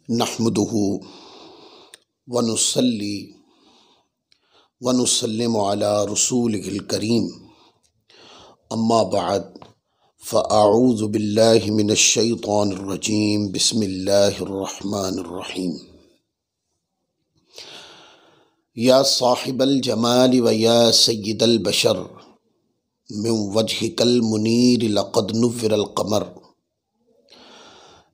नहमदुहु व नुसल्ली व नुसल्लिमु अला रसूलिहिल करीम अम्मा बाद फ़अऊज़ु बिल्लाहि मिनश शैतानिर रजीम बिस्मिल्लाहिर रहमानिर रहीम। या साहिबल जमाल व या सय्यिदल बशर मिन वजहिकल मुनीर लक़द नुव्विरल क़मर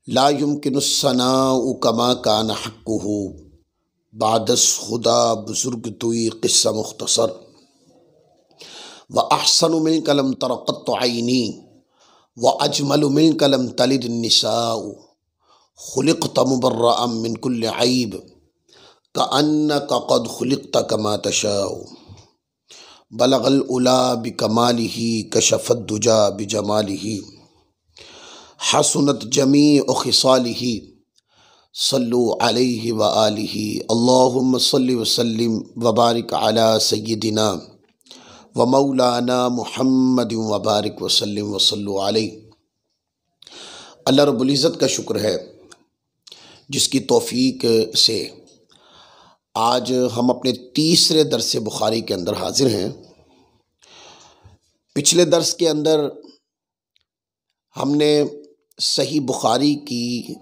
ला युमकिनुस सनाउ कमा कान हक़्क़ुहु बादस खुदा बुजुर्ग तुई क़िस्सा मुख्तसर व अहसनु मिनका लम तर क़त्तु ऐनी व अजमलु मिनका लम तलिद निसाउ खुलिक़त मुबर्रअम मिन कुल्लि ऐब कअन्नका क़द खुलिक़त कमा तशाउ बलगल उला बिकमालिही कशफ़द दुजा बिजमालिही हसनत जमीअ खिसालिही सल्लु अलैहि व आलिही अल्लाहुम्मा सल्लि व सल्लिम व बारिक अला सय्यिदिना व मौलाना मुहम्मद व बारिक व सल्लिम व सल्लु अलैहि। अल्लाह रब्बुल इज़्ज़त का शुक्र है जिसकी तौफीक से आज हम अपने तीसरे दर्स बुखारी के अंदर हाजिर हैं। पिछले दर्स के अंदर हमने सही बुखारी की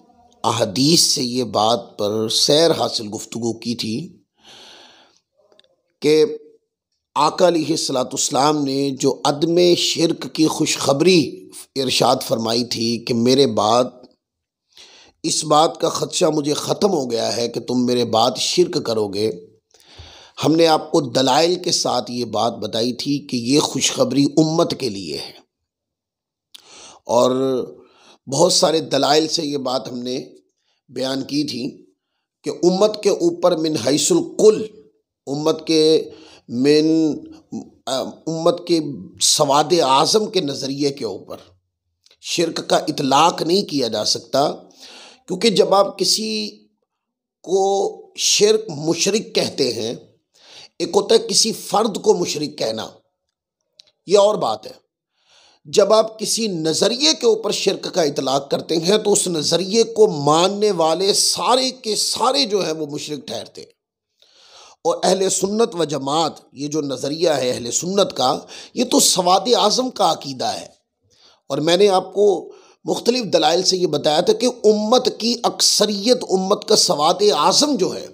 अहदीस से ये बात पर सैर हासिल गुफ्तगू की थी कि आका अलैहिस्सलाम ने जो अदम शिरक की खुशखबरी इरशाद फरमाई थी कि मेरे बाद इस बात का ख़दशा मुझे ख़त्म हो गया है कि तुम मेरे बाद शिरक करोगे। हमने आपको दलाइल के साथ ये बात बताई थी कि ये खुशखबरी उम्मत के लिए है और बहुत सारे दलाइल से ये बात हमने बयान की थी कि उम्मत के ऊपर मिन हैसुल कुल उम्मत के सवाद आज़म के नज़रिए के ऊपर शिरक का इतलाक़ नहीं किया जा सकता, क्योंकि जब आप किसी को शिरक मुशरिक कहते हैं, एक होता है किसी फ़र्द को मुशरिक कहना, यह और बात है। जब आप किसी नज़रिए के ऊपर शिरक का इतलाक़ करते हैं तो उस नज़रिए को मानने वाले सारे के सारे जो है वो मुशरिक ठहरते हैं। और अहले सुन्नत व जमात, ये जो नज़रिया है अहले सुन्नत का, ये तो सवाद आज़म का अकीदा है। और मैंने आपको मुख्तलिफ दलाइल से ये बताया था कि उम्मत की अक्सरियत, उम्मत का सवाद आज़म जो है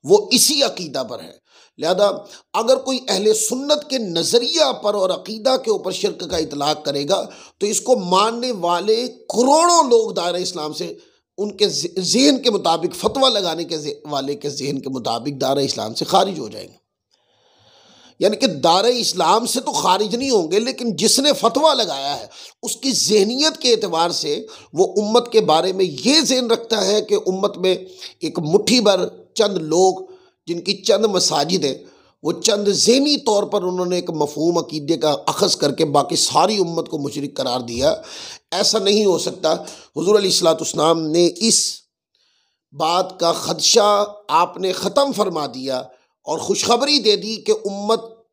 वो इसी अकीदा पर है। लिहाजा अगर कोई अहले सुन्नत के नज़रिया पर और अकीदा के ऊपर शिरक का इतलाक़ करेगा तो इसको मानने वाले करोड़ों लोग दायरा इस्लाम से, उनके ज़हन के मुताबिक, फतवा लगाने के वाले के ज़हन के मुताबिक दायरा इस्लाम से खारिज हो जाएंगे। यानी कि दायरा इस्लाम से तो खारिज नहीं होंगे, लेकिन जिसने फतवा लगाया है उसकी ज़हनियत के एतबार से वो उम्मत के बारे में ये ज़हन रखता है कि उम्मत में एक मुट्ठी भर चंद लोग जिनकी चंद मसाजिद हैं, वो चंद ज़हनी तौर पर उन्होंने एक मफ़हूम अकीदे का अख़ज़ करके बाकी सारी उम्मत को मुशरिक करार दिया। ऐसा नहीं हो सकता। हुज़ूर अलैहिस्सलाम ने इस बात का ख़दशा आपने ख़त्म फरमा दिया और खुशखबरी दे दी कि उम्मत,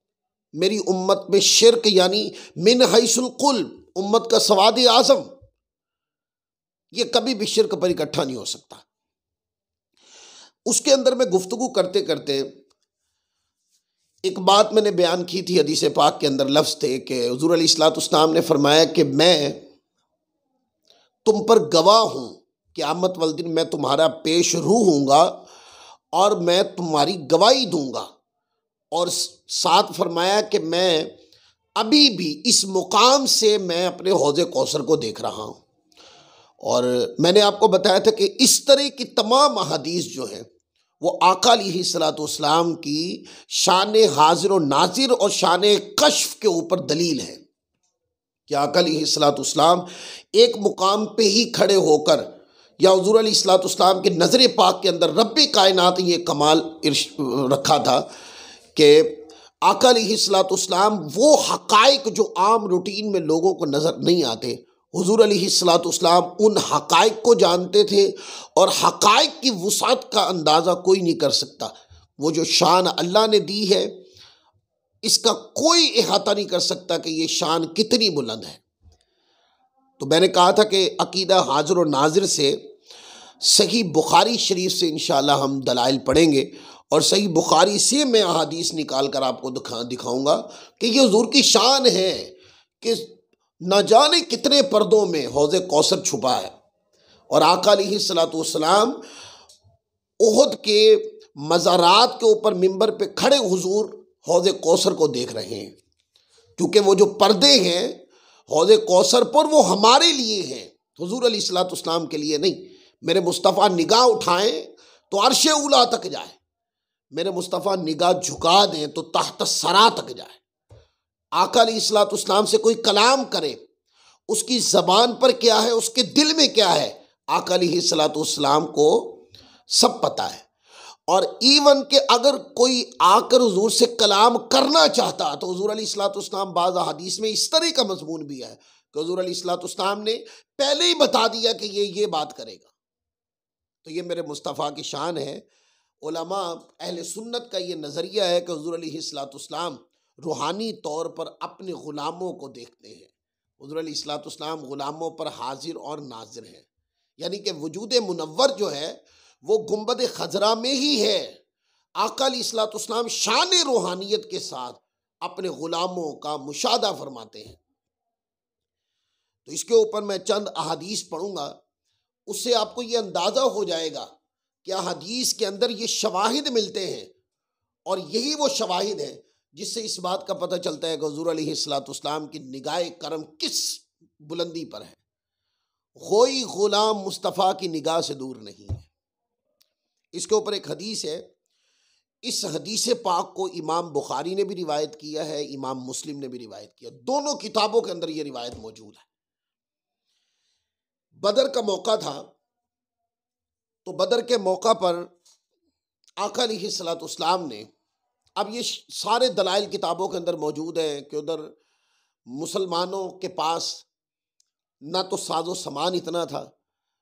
मेरी उम्मत में शिरक यानी मिन हैसुल कुल, उम्मत का सवाद आज़म, ये कभी भी शिरक पर इकट्ठा नहीं हो सकता। उसके अंदर में गुफ्तगू करते करते एक बात मैंने बयान की थी, हदीस पाक के अंदर लफ्ज़ थे कि हुज़ूर अलैहिस्सलाम ने फरमाया कि मैं तुम पर गवाह हूँ, क़यामत वाले दिन मैं तुम्हारा पेश रू हूँगा और मैं तुम्हारी गवाही दूँगा। और साथ फरमाया कि मैं अभी भी इस मुकाम से मैं अपने हौज़े कौसर को देख रहा हूँ। और मैंने आपको बताया था कि इस तरह की तमाम अहादीस जो हैं वो आका अलैहिस्सलाम की शान हाजिर और नाजिर और शान कश्फ के ऊपर दलील है कि आका अलैहिस्सलाम एक मुकाम पे ही खड़े होकर, या हुज़ूर अलैहिस्सलाम के नज़र पाक के अंदर रब्बे कायनात ये कमाल रखा था कि आका अलैहिस्सलाम वो हक़ाइक़ जो आम रूटीन में लोगों को नज़र नहीं आते, हुज़ूर अलैहिस्सलाम उन हक़ाइक़ को जानते थे और हक़ाइक़ की वुसाअत का अंदाज़ा कोई नहीं कर सकता। वो जो शान अल्लाह ने दी है इसका कोई इहाता नहीं कर सकता कि ये शान कितनी बुलंद है। तो मैंने कहा था कि अकीदा हाजिर और नाजिर से सही बुखारी शरीफ से इंशाअल्लाह हम दलाइल पढ़ेंगे और सही बुखारी से मैं अहादीस निकाल कर आपको दिखाऊंगा कि ये हुजूर की शान है कि न जाने कितने पर्दों में हौज़े कौसर छुपा है। और आका अलैहिस्सलातु वस्सलाम उहद के मज़ारात के ऊपर मिंबर पे खड़े हुजूर हौज़े कौसर को देख रहे हैं, क्योंकि वो जो पर्दे हैं हौज़े कौसर पर वो हमारे लिए हैं, हुजूर अलैहिस्सलातु वस्सलाम के लिए नहीं। मेरे मुस्तफ़ा निगाह उठाएं तो अर्शे उला तक जाए, मेरे मुस्तफ़ा निगाह झुका दें तो तहत सरा तक जाए। आका अलैहिस्सलातु वस्सलाम से कोई कलाम करे, उसकी ज़बान पर क्या है, उसके दिल में क्या है, आका अलैहिस्सलातु वस्सलाम को सब पता है। और इवन के अगर कोई आकर हुजूर से कलाम करना चाहता तो हुजूर अलैहिस्सलातु वस्सलाम बाज़ हदीस में इस तरह का मजमून भी है कि हुजूर अलैहिस्सलातु वस्सलाम ने पहले ही बता दिया कि ये बात करेगा। तो ये मेरे मुस्तफ़ा की शान है। उलमा अहले सुन्नत का ये नज़रिया है कि हुजूर अलैहिस्सलातु वस्सलाम रूहानी तौर पर अपने ग़ुलामों को देखते हैं। हुजूर अलैहिस्सलातु वस्सलाम ग़ुलामों पर हाजिर और नाजिर हैं, यानी कि वजूद मुनव्वर जो है वो गुंबद खजरा में ही है। आका अलैहिस्सलातु वस्सलाम शान रूहानियत के साथ अपने ग़ुलामों का मुशाहदा फरमाते हैं। तो इसके ऊपर मैं चंद अहादीस पढ़ूंगा, उससे आपको ये अंदाज़ा हो जाएगा कि हदीस के अंदर ये शवाहिद मिलते हैं और यही वो शवाहिद हैं जिससे इस बात का पता चलता है कि हुजूर अलैहिस्सलातु वस्सलाम की निगाह करम किस बुलंदी पर है। कोई गुलाम मुस्तफ़ा की निगाह से दूर नहीं है। इसके ऊपर एक हदीस है, इस हदीस पाक को इमाम बुखारी ने भी रिवायत किया है, इमाम मुस्लिम ने भी रिवायत किया, दोनों किताबों के अंदर यह रिवायत मौजूद है। बदर का मौका था, तो बदर के मौका पर आका अलैहिस्सलातु वस्सलाम ने, अब ये सारे दलाइल किताबों के अंदर मौजूद है कि उधर मुसलमानों के पास ना तो साजो सामान इतना था,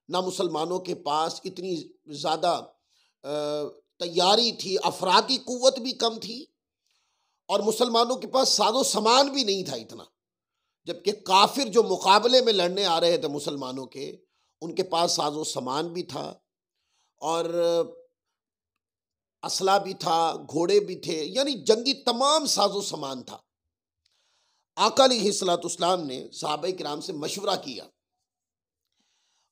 ना मुसलमानों के पास इतनी ज़्यादा तैयारी थी, अफरादी कुव्वत भी कम थी और मुसलमानों के पास साजो सामान भी नहीं था इतना। जबकि काफिर जो मुकाबले में लड़ने आ रहे थे मुसलमानों के, उनके पास साजो सामान भी था और असला भी था, घोड़े भी थे, यानी जंगी तमाम साजो सामान था। आका अलैहिस्सलातु वस्सलाम ने सहाबा किराम से मशवरा किया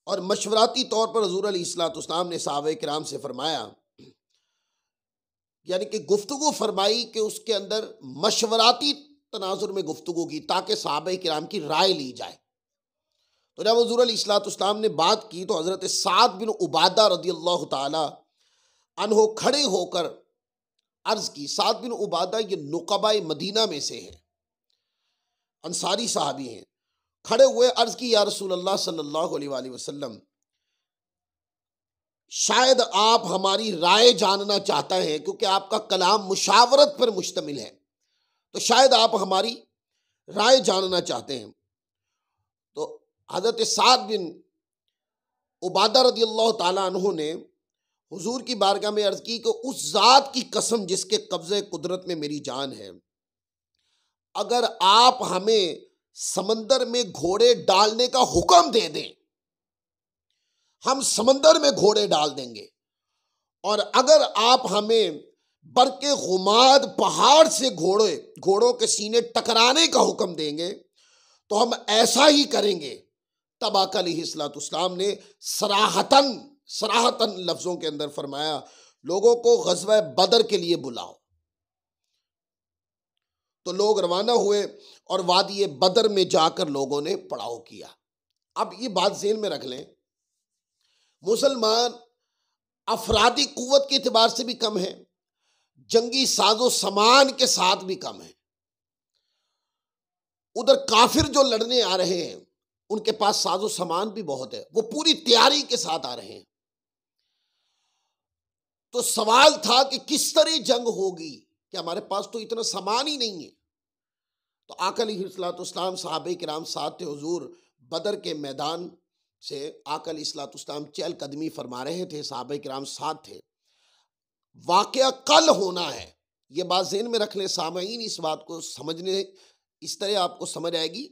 और मशवराती तौर पर हुजूर अलैहिस्सलातु वस्सलाम ने सहाबा किराम से फरमाया, यानी कि गुफ्तगू फरमाई कि उसके अंदर मशवराती तनाजुर में गुफ्तगू की ताकि सहाबा किराम की राय ली जाए। तो जब हुजूर अलैहिस्सलातु वस्सलाम ने बात की तो हज़रत साद बिन उबादा रदियल्लाहु ताला अन्हो खड़े होकर अर्ज की। साद बिन उबादा ये नुक़बाए मदीना में से हैं, अंसारी साहबी हैं। खड़े हुए अर्ज की, या रसूल अल्लाह सल्लल्लाहु अलैहि वसल्लम, शायद आप हमारी राय जानना चाहते हैं क्योंकि आपका कलाम मुशावरत पर मुश्तमिल है, तो शायद आप हमारी राय जानना चाहते हैं। तो हज़रत साद बिन उबादा रदियल्लाहु ताला अन्हु ने हुजूर की बारगाह में अर्ज की कि उस ज़ात की कसम जिसके कब्ज़े कुदरत में मेरी जान है, अगर आप हमें समंदर में घोड़े डालने का हुक्म दे दें, हम समंदर में घोड़े डाल देंगे, और अगर आप हमें बरके गुमाद पहाड़ से घोड़ों के सीने टकराने का हुक्म देंगे तो हम ऐसा ही करेंगे। तब आका अलैहिस्सलातु वस्सलाम ने सराहतन लफ्जों के अंदर फरमाया, लोगों को ग़ज़वा बदर के लिए बुलाओ। तो लोग रवाना हुए और वादी बदर में जाकर लोगों ने पड़ाव किया। अब ये बात ज़हन में रख लें, मुसलमान अफरादी कुव्वत के एतबार से भी कम है, जंगी साजो सामान के साथ भी कम है। उधर काफिर जो लड़ने आ रहे हैं उनके पास साजो सामान भी बहुत है, वो पूरी तैयारी के साथ आ रहे हैं। तो सवाल था कि किस तरह जंग होगी, कि हमारे पास तो इतना सामान ही नहीं है। तो आका अलैहिस्सलातु वस्सलाम सहाबे किराम साथ थे, हुजूर बदर के मैदान से आका अलैहिस्सलातु वस्सलाम चहलकदमी फरमा रहे थे, सहाबे किराम साथ थे। वाक़या कल होना है, ये बात ज़हन में रख लें सामईन, इस बात को समझने इस तरह आपको समझ आएगी।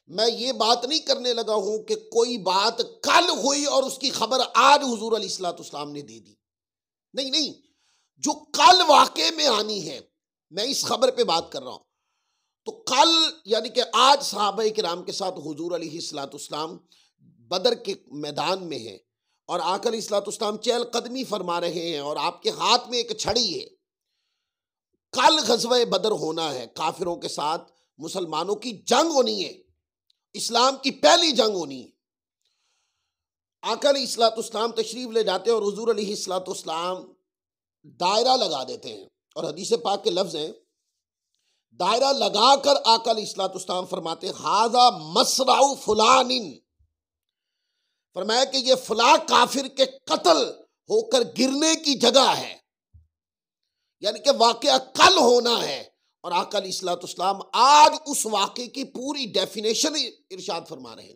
मैं ये बात नहीं करने लगा हूं कि कोई बात कल हुई और उसकी खबर आज हुजूर अलैहिस्सलाम ने दे दी। नहीं नहीं, जो कल वाक़े में आनी है, मैं इस खबर पे बात कर रहा हूं। तो कल यानी कि आज सहाबाए किराम के साथ हुजूर अलैहिस्सलाम बदर के मैदान में है और आका अलैहिस्सलाम चहलकदमी फरमा रहे हैं और आपके हाथ में एक छड़ी है। कल ग़ज़वा बदर होना है, काफिरों के साथ मुसलमानों की जंग होनी है, इस्लाम की पहली जंग होनी है। आका अलैहिस्सलाम तशरीफ ले जाते हैं और हुजूर अलैहिस्सलाम दायरा लगा देते हैं और हदीस पाक के लफ्ज हैं, दायरा लगाकर आका अलैहिस्सलाम फरमाते हैं हाजा मसराउ फुलानिन, फरमाया कि ये फला काफिर के कत्ल होकर गिरने की जगह है, यानी कि वाकया कल होना है। और आका अलैहिस्सलाम आज उस वाक़े की पूरी डेफिनेशन इरशाद फरमा रहे हैं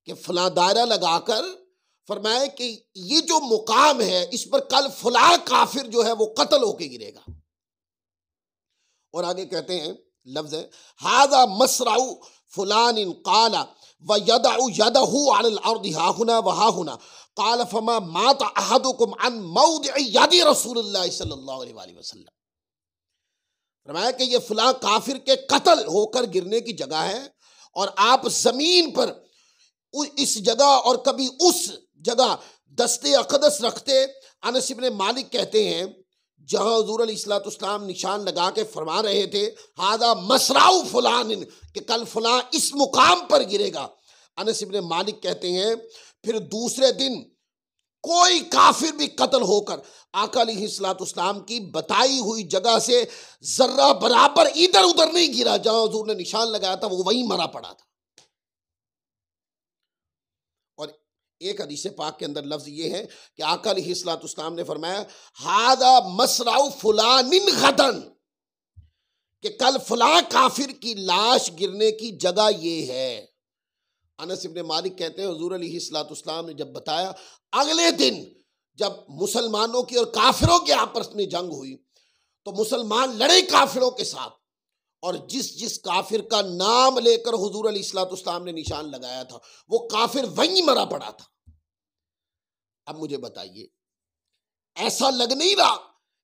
कि फला दायरा लगाकर फरमाया कि ये जो मुकाम है इस पर कल फला काफिर जो है वो कत्ल होके गिरेगा। और आगे कहते हैं लफ्ज है हाजा मसराउ फुलानिन काला व यदउ यदहु अलल अर्दि हाहुना व हाहुना काल फमा मात अहदुकुम अन मौदिअ यदि रसूलुल्लाह सल्लल्लाहु अलैहि वसल्लम, फरमाया कि ये फला काफिर के कत्ल होकर गिरने की जगह है और आप जमीन पर इस जगह और कभी उस जगह दस्ते अक़दस रखते। अनस इब्न मालिक कहते हैं जहां हुजूर अलैहिस्सलाम निशान लगा के फरमा रहे थे हादा मसराउ फुलान, कि कल फला इस मुकाम पर गिरेगा। अनस इब्न मालिक कहते हैं फिर दूसरे दिन कोई काफिर भी कत्ल होकर आका अलैहिस्सलाम की बताई हुई जगह से जर्रा बराबर इधर उधर नहीं गिरा, जहां हुजूर ने निशान लगाया था वो वहीं मरा पड़ा था। और एक हदीस पाक के अंदर लफ्ज ये है कि आका अलैहिस्सलाम ने फरमाया हादा मसराउ फुलानिन गदन, कि कल फला काफिर की लाश गिरने की जगह ये है। अनस इब्न मालिक कहते हैं हुजूर अलैहिस्सलाम ने जब बताया, अगले दिन जब मुसलमानों की और काफिरों के आपस में जंग हुई तो मुसलमान लड़े काफिरों के साथ और जिस जिस काफिर का नाम लेकर हुजूर अलैहिस्सलाम ने निशान लगाया था वो काफिर वहीं मरा पड़ा था। अब मुझे बताइए, ऐसा लग नहीं रहा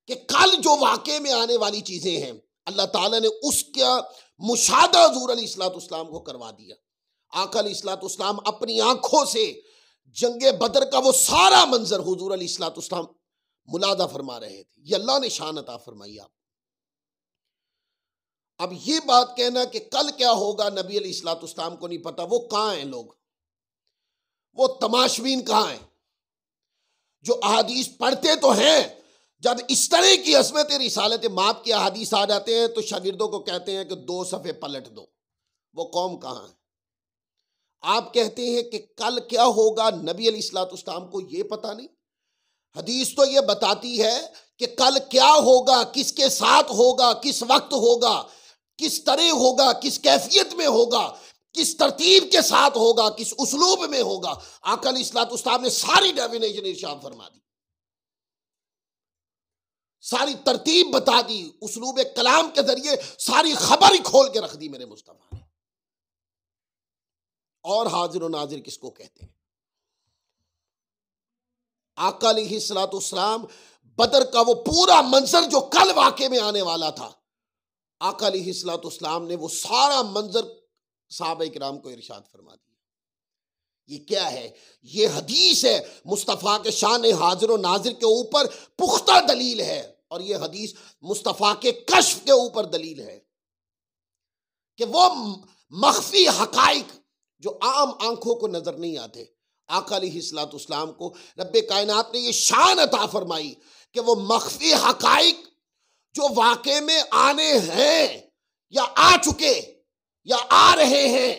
कि कल जो वाक़े में आने वाली चीजें हैं अल्लाह ताला ने उसका मुशाहदा हुजूर अलैहिस्सलाम को करवा दिया। आका अलैहिस्सलाम अपनी आंखों से जंगे बदर का वो सारा मंजर हुजूर अलैहिस्सलाम मुलादा फरमा रहे थे। ये अल्लाह ने शान अता फरमाई। आप अब ये बात कहना कि कल क्या होगा नबी अलैहिस्सलाम को नहीं पता, वो कहां हैं लोग, वो तमाशबीन कहां हैं जो अहादीस पढ़ते तो हैं, जब इस तरह की असमत रिसालत माप की अहादीस आ जाते हैं तो शागिर्दों को कहते हैं कि 2 सफ़े पलट दो। वो कौम कहां है? आप कहते हैं कि कल क्या होगा नबी अलैहिस्सलाम को ये पता नहीं। हदीस तो ये बताती है कि कल क्या होगा, किसके साथ होगा, किस वक्त होगा, किस तरह होगा, किस कैफियत में होगा, किस तरतीब के साथ होगा, किस उसलूब में होगा। आका अलैहिस्सलाम ने सारी डेफिनेशन इरशाद फरमा दी, सारी तरतीब बता दी, उसलूब कलाम के जरिए सारी खबर ही खोल के रख दी मेरे मुस्तफा ने। और हाजिर और नाजिर किसको कहते हैं? आका अलैहिस्सलाम बदर का वो पूरा मंजर जो कल वाक़े में आने वाला था, आका अलैहिस्सलाम ने वो सारा मंजर सहाबाए किराम को इरशाद फरमा दिया। ये क्या है? ये हदीस है, मुस्तफ़ा के शान हाजिर और नाजिर के ऊपर पुख्ता दलील है और ये हदीस मुस्तफ़ा के कश्फ के ऊपर दलील है कि वो मख्फी हकाइक जो आम आंखों को नजर नहीं आते, आका अलैहिस्सलाम को रब्बे कायनात ने ये शान अता फरमाई कि वो मख्फी हकाइक जो वाक़े में आने हैं या आ चुके या आ रहे हैं,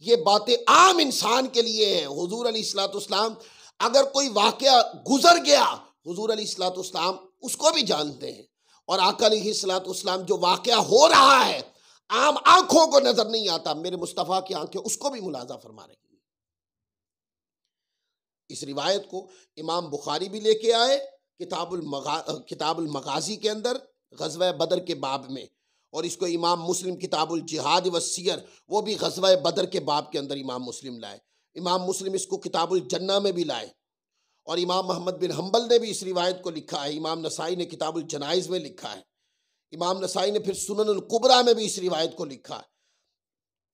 ये बातें आम इंसान के लिए हैं। हुजूर अलैहिस्सलाम अगर कोई वाक़या गुजर गया, हुजूर अलैहिस्सलाम उसको भी जानते हैं और आका अलैहिस्सलाम जो वाक़या हो रहा है आम आंखों को नजर नहीं आता, मेरे मुस्तफ़ा की आंखें उसको भी मुलाजा फरमा रही हैं। इस रिवायत को इमाम बुखारी भी लेके आए किताबुल मगाजी के अंदर ग़ज़वा बदर के बाब में, और इसको इमाम मुस्लिम किताबुल जिहाद व सियर, वो भी ग़ज़वा बदर के बाब के अंदर इमाम मुस्लिम लाए। इमाम मुस्लिम इसको किताबुल जन्ना में भी लाए, और इमाम मोहम्मद बिन हम्बल ने भी इस रिवायत को लिखा है। इमाम नसाई ने किताबुल जनाइज़ में लिखा है। इमाम नसाई ने फिर सुननुल कुबरा में भी इस रिवायत को लिखा है।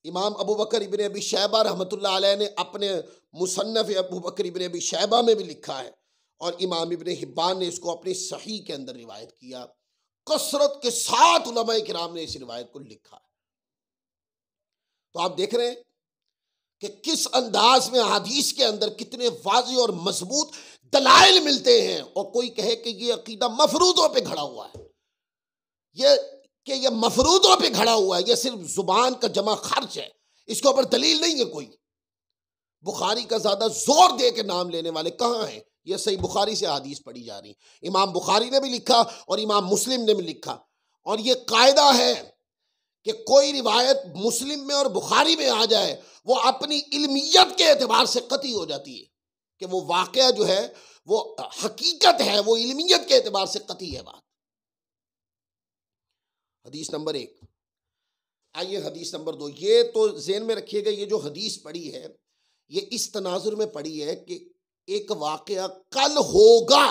इमाम अबू बकर इब्न अबी शैबा रहमतुल्लाह अलैह ने अपने मुसन्नफ़ अबू बकर इब्न अबी शैबा में भी लिखा है, और इमाम इब्न हिब्बान ने इसको अपनी सही के अंदर रिवायत किया। कसरत के साथ उलमाए किराम ने इस रिवायत को लिखा है। तो आप देख रहे हैं कि किस अंदाज में हदीस के अंदर कितने वाज़ेह और मजबूत दलाइल मिलते हैं। और कोई कहे कि ये अकीदा मफरूदों पे खड़ा हुआ है, ये मफरूदों पे खड़ा हुआ है, ये सिर्फ जुबान का जमा खर्च है, इसके ऊपर दलील नहीं है कोई। बुखारी का ज्यादा जोर दे के नाम लेने वाले कहाँ हैं? ये सही बुखारी से हदीस पढ़ी जा रही। इमाम बुखारी ने भी लिखा और इमाम मुस्लिम ने भी लिखा, और ये कायदा है कि कोई रिवायत मुस्लिम में और बुखारी में आ जाए, वो अपनी इल्मियत के एतबार से कतई हो जाती है कि वो वाकया जो है वो हकीकत है, वो इल्मियत के एतबार से कतई है बात। हदीस नंबर 1। आइए हदीस नंबर 2। ये तो ज़हन में रखिएगा, ये जो हदीस पढ़ी है ये इस तनाजुर में पढ़ी है कि एक वाकया कल होगा,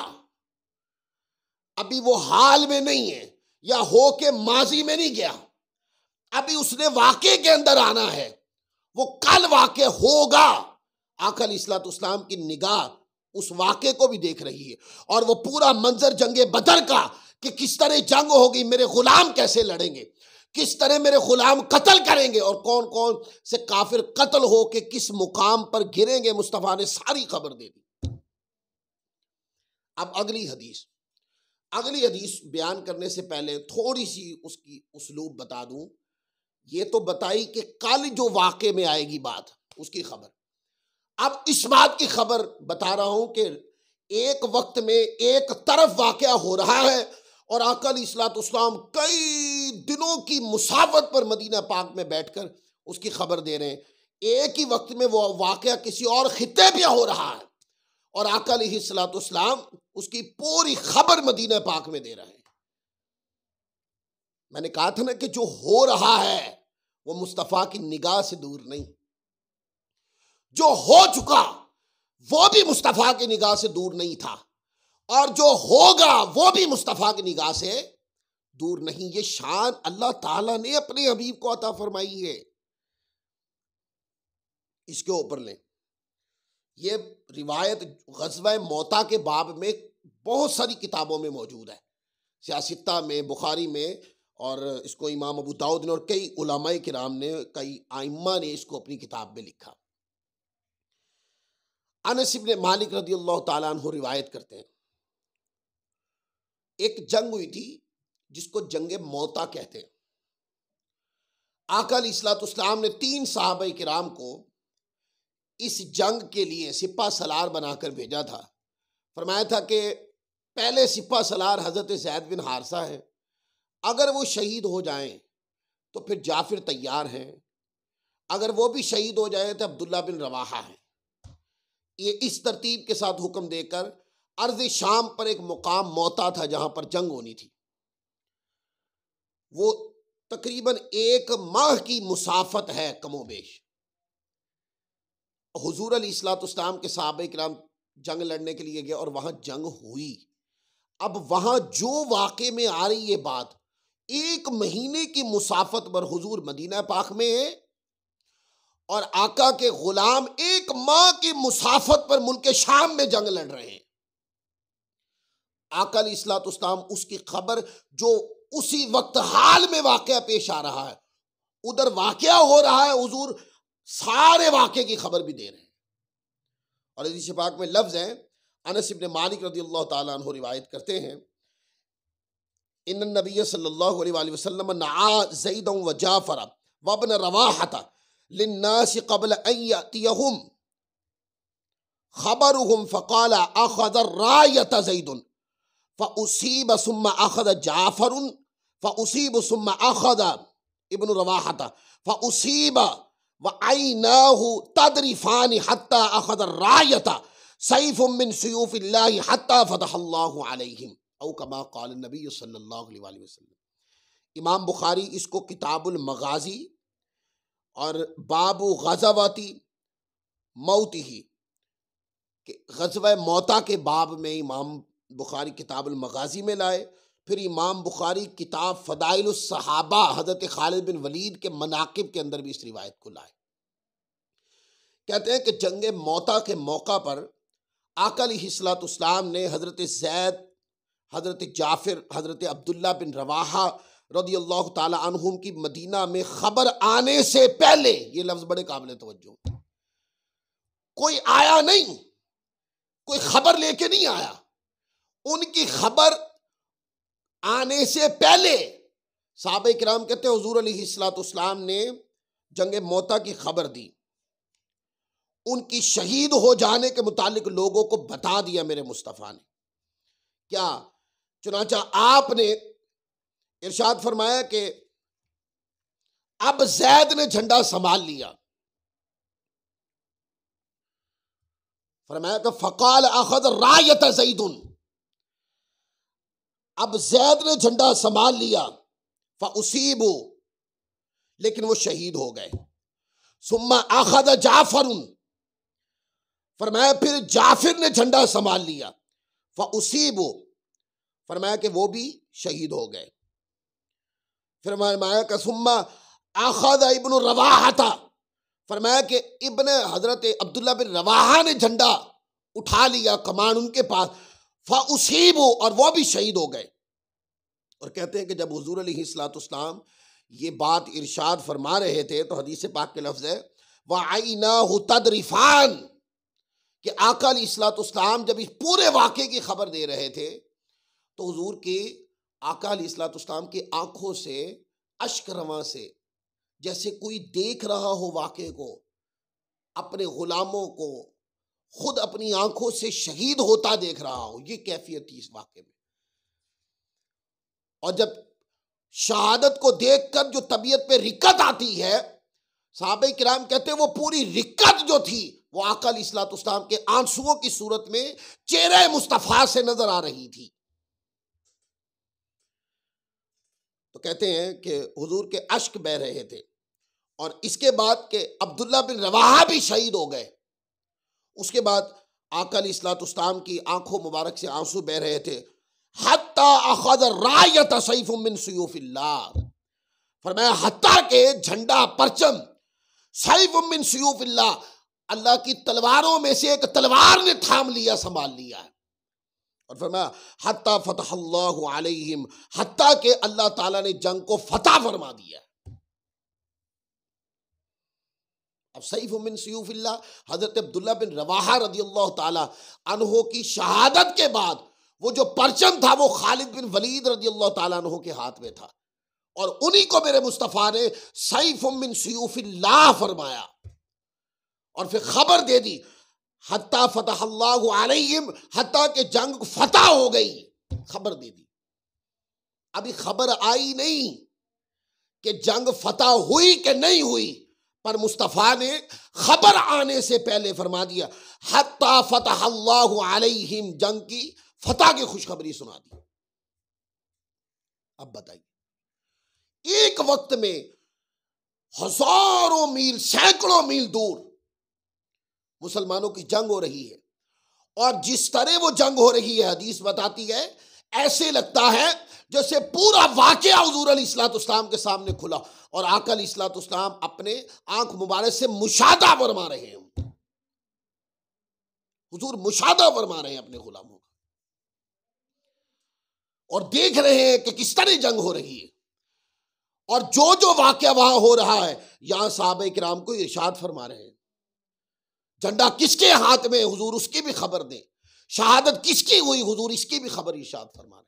अभी वो हाल में नहीं है, या हो के माजी में नहीं गया, अभी उसने वाकये के अंदर आना है, वो कल वाकया होगा। आका अलैहिस्सलाम की निगाह उस वाकये को भी देख रही है, और वो पूरा मंजर जंगे बदर का कि किस तरह जंग होगी, मेरे गुलाम कैसे लड़ेंगे, किस तरह मेरे गुलाम कत्ल करेंगे, और कौन कौन से काफिर कत्ल हो के किस मुकाम पर गिरेंगे, मुस्तफा ने सारी खबर दे दी। अब अगली हदीस बयान करने से पहले थोड़ी सी उसकी उसलूब बता दूं। ये तो बताई कि कल जो वाक़े में आएगी बात, उसकी खबर। अब इस बात की खबर बता रहा हूं कि एक वक्त में एक तरफ वाक़या हो रहा है, और आका अलैहिस्सलाम कई दिनों की मुसाफत पर मदीना पाक में बैठकर उसकी खबर दे रहे हैं। एक ही वक्त में वो वाक़या किसी और खित्ते पे हो रहा है, और आका अलैहिस्सलाम उसकी पूरी खबर मदीना पाक में दे रहे हैं। मैंने कहा था ना कि जो हो रहा है वो मुस्तफा की निगाह से दूर नहीं, जो हो चुका वो भी मुस्तफा की निगाह से दूर नहीं था, और जो होगा वो भी मुस्तफा की निगाह से दूर नहीं। ये शान अल्लाह ताला ने अपने हबीब को अता फरमाई है। इसके ऊपर लें, ये रिवायत ग़ज़वा मौता के बाब में बहुत सारी किताबों में मौजूद है, सियासित्ता में, बुखारी में, और इसको इमाम अबू दाऊद ने और कई उलमाए किराम ने, कई आइम्मा ने इसको अपनी किताब में लिखा। अनस इब्न मालिक रज़ियल्लाहु ताला अन्हु रिवायत करते हैं, एक जंग हुई थी जिसको जंगे मौता कहते हैं। आका अलैहिस्सलाम ने 3 सहाबा किराम को इस जंग के लिए सिपा सलार बनाकर भेजा था। फरमाया था कि पहले सिपा सलार हजरत ज़ैद बिन हारसा है, अगर वो शहीद हो जाएं तो फिर जाफिर तैयार हैं, अगर वो भी शहीद हो जाए तो अब्दुल्ला बिन रवाहा है। ये इस तरतीब के साथ हुक्म देकर अर्ज़ शाम पर एक मुकाम मौता था जहां पर जंग होनी थी। वो तकरीबन 1 माह की मुसाफत है कमोबेश। हुजूर अलैहिस्सलाम के सहाबा किराम जंग लड़ने के लिए गए और वहां जंग हुई। अब वहां जो वाक़े में आ रही है बात, 1 महीने की मुसाफत पर हुजूर मदीना पाक में है, और आका के गुलाम 1 माह की मुसाफत पर मुल्क शाम में जंग लड़ रहे हैं। आका अलैहिस्सलाम उसकी खबर जो उसी वक्त हाल में वाक़या पेश आ रहा है, उधर वाक़या हो रहा है, हुजूर सारे वाक़े की खबर भी दे रहे हैं। और हदीस पाक में लफ्ज़ है, अनस इब्न मालिक रज़ियल्लाहु ताला अन्हु रिवायत करते हैं, इन्न नबी सल्लल्लाहु अलैहि वसल्लम नआ ज़ैदन व जाफ़र व इब्न रवाहता लिन्नास क़ब्ल अन यअतियहुम ख़बरुहुम फ़क़ाल अख़ज़ रायत ज़ैदुन फ़उसीब सुम्मा अख़ज़ जाफ़रुन फ़उसीब सुम्मा अख़ज़ इब्न रवाहता फ़उसीब व ऐनाहु तदरिफ़ान हत्ता अख़ज़ रायत सैफ़ुम मिन सुयूफ़िल्लाहि हत्ता फ़तहल्लाहु अलैहिम औ कमा क़ाल नबी सल्लल्लाहु अलैहि वसल्लम। इमाम बुखारी इसको किताबुल मगाजी और बाबू गज़वाती मौत ही कि गज़वा मौता के बाब में इमाम बुखारी किताबुल मगाजी में लाए। फिर इमाम बुखारी किताब फ़दाइलुस सहाबा हज़रत खालिद बिन वलीद के मनाकिब के अंदर भी इस रिवायत को लाए। कहते हैं कि जंग मौता के मौका पर आका अलैहिस्सलाम ने हज़रत ज़ैद, हज़रत जाफ़िर, हज़रत अब्दुल्ला बिन रवाहा रदियल्लाहु ताला अन्हुम की मदीना में खबर आने से पहले, ये लफ्ज़ बड़े काबिल तवज्जो, कोई आया नहीं, कोई खबर लेके नहीं आया, उनकी खबर आने से पहले सहाबा किराम कहते हैं हुजूर अलैहिस्सलाम ने जंग मौता की खबर दी, उनकी शहीद हो जाने के मुतालिक लोगों को बता दिया मेरे मुस्तफ़ा ने। क्या? चुनाचा आपने इरशाद फरमाया कि अब जैद ने झंडा संभाल लिया। फरमाया कि फ़क़ाल अख़ज़ रायत ज़ैदुन, अब जैद ने झंडा संभाल लिया, फ़उसीबु, लेकिन वो शहीद हो गए। सुम्मा अख़ज़ जाफ़रुन, फरमाया फिर जाफिर ने झंडा संभाल लिया, फ़उसीबु, फरमाया कि वो भी शहीद हो गए। फिर फरमाया कि सुम्मा अख़ज़ इब्न रवाहा था, फरमाया कि इब्न हज़रत अब्दुल्ला बिन रवाहा ने झंडा उठा लिया, कमान उनके पास, फ़उसीबु, और वो भी शहीद हो गए। और कहते हैं कि जब हुज़ूर अलैहिस्सलाम ये बात इरशाद फरमा रहे थे तो हदीस पाक के लफ्ज़ है वअइनाहु तदरिफान, कि आका अलैहिस्सलाम जब इस पूरे वाक़े की खबर दे रहे थे तो हुजूर के आका अलैहिस्सलाम की आंखों से अश्क रवां से, जैसे कोई देख रहा हो वाक़े को, अपने गुलामों को खुद अपनी आंखों से शहीद होता देख रहा हो, ये कैफियत थी इस वाक़े में। और जब शहादत को देखकर जो तबीयत पे रिक्कत आती है, सहाबा किराम कहते हैं वो पूरी रिक्कत जो थी वो आका अलैहिस्सलाम के आंसुओं की सूरत में चेहरे मुस्तफ़ा से नजर आ रही थी। तो कहते हैं कि हुजूर के अश्क बह रहे थे। और इसके बाद के अब्दुल्ला बिन रवाहा भी शहीद हो गए। उसके बाद आका अलैहिस्सलाम की आंखों मुबारक से आंसू बह रहे थे। हत्ता अख़ज़ रायत सैफ़ुम मिन सुयूफ़िल्लाह, फरमाया हत्ता के झंडा परचम सैफ़ुम मिन सुयूफ़िल्लाह, अल्लाह की तलवारों में से एक तलवार ने थाम लिया, संभाल लिया। और फरमाया हत्ता फ़तहल्लाहु अलैहिम, हत्ता के अल्लाह ताला ने जंग को फतह फरमा दिया। अब सैफ़ुम मिन सुयूफ़िल्लाह, हज़रत अब्दुल्ला बिन रवाहा रदियल्लाहु ताला अन्हो की शहादत के बाद वो जो परचम था वो खालिद बिन वलीद रदियल्लाहु ताला अन्हो के हाथ में था, और उन्हीं को मेरे मुस्तफ़ा ने सैफ़ुम मिन सुयूफ़िल्लाह फरमाया। और फिर खबर दे दी हत्ता फ़तहल्लाहु अलैहिम, हत्ता के जंग फतह हो गई, खबर दे दी। अभी खबर आई नहीं कि जंग फतह हुई कि नहीं हुई, पर मुस्तफ़ा ने खबर आने से पहले फरमा दिया हत्ता फ़तहल्लाहु अलैहिम, जंग की फतह की खुशखबरी सुना दी। अब बताइए, एक वक्त में हजारों मील, सैकड़ों मील दूर मुसलमानों की जंग हो रही है, और जिस तरह वो जंग हो रही है हदीस बताती है ऐसे लगता है जैसे पूरा वाक़या हुज़ूर अलैहिस्सलाम के सामने खुला और आका अलैहिस्सलाम अपने आंख मुबारक से मुशाहदा फरमा रहे हैं। हुज़ूर मुशाहदा फरमा रहे हैं अपने गुलामों का, और देख रहे हैं कि किस तरह जंग हो रही है, और जो जो वाक़या वहां हो रहा है यहां सहाबा किराम को इरशाद फरमा रहे हैं झंडा किसके हाथ में हुजूर उसकी भी खबर दें, शहादत किसकी हुई हुजूर इसकी भी खबर इरशाद फरमा रहे।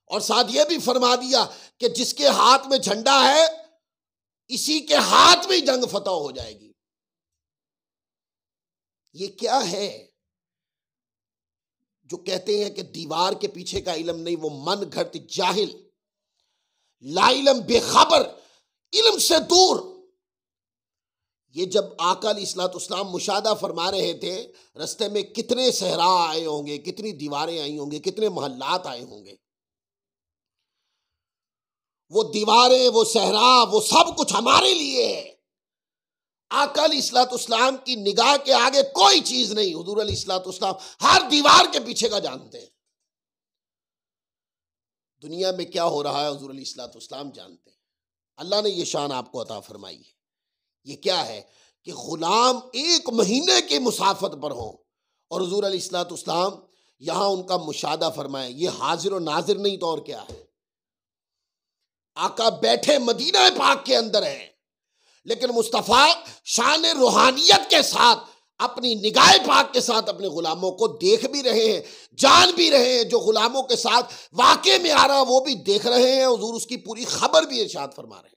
और साथ ये भी फरमा दिया कि जिसके हाथ में झंडा है इसी के हाथ में ही जंग फतह हो जाएगी। ये क्या है जो कहते हैं कि दीवार के पीछे का इल्म नहीं, वो मन घड़त जाहिल, ला इल्म बेखबर, इल्म से दूर। ये जब आका अलैहिस्सलाम मुशाहदा फरमा रहे थे, रास्ते में कितने सहरा आए होंगे, कितनी दीवारें आई होंगी, कितने मोहल्लात आए होंगे। वो दीवारें, वो सहरा, वो सब कुछ हमारे लिए है। आका अलैहिस्सलाम की निगाह के आगे कोई चीज नहीं। हुजूर अलैहिस्सलाम हर दीवार के पीछे का जानते हैं। दुनिया में क्या हो रहा है हुजूर अलैहिस्सलाम जानते हैं। अल्लाह ने ये शान आपको अता फरमाई है। ये क्या है कि गुलाम 1 महीने की मुसाफत पर हो और हुजूर अलैहिस्सलाम यहां उनका मुशादा फरमाए। ये हाजिर और नाजिर नहीं तो और क्या है। आका बैठे मदीना पाक के अंदर है, लेकिन मुस्तफ़ा शान रूहानियत के साथ अपनी निगाह पाक के साथ अपने गुलामों को देख भी रहे हैं, जान भी रहे हैं। जो गुलामों के साथ वाक़े में आ रहा वो भी देख रहे हैं। हुजूर उसकी पूरी खबर भी इरशाद फरमा रहे हैं।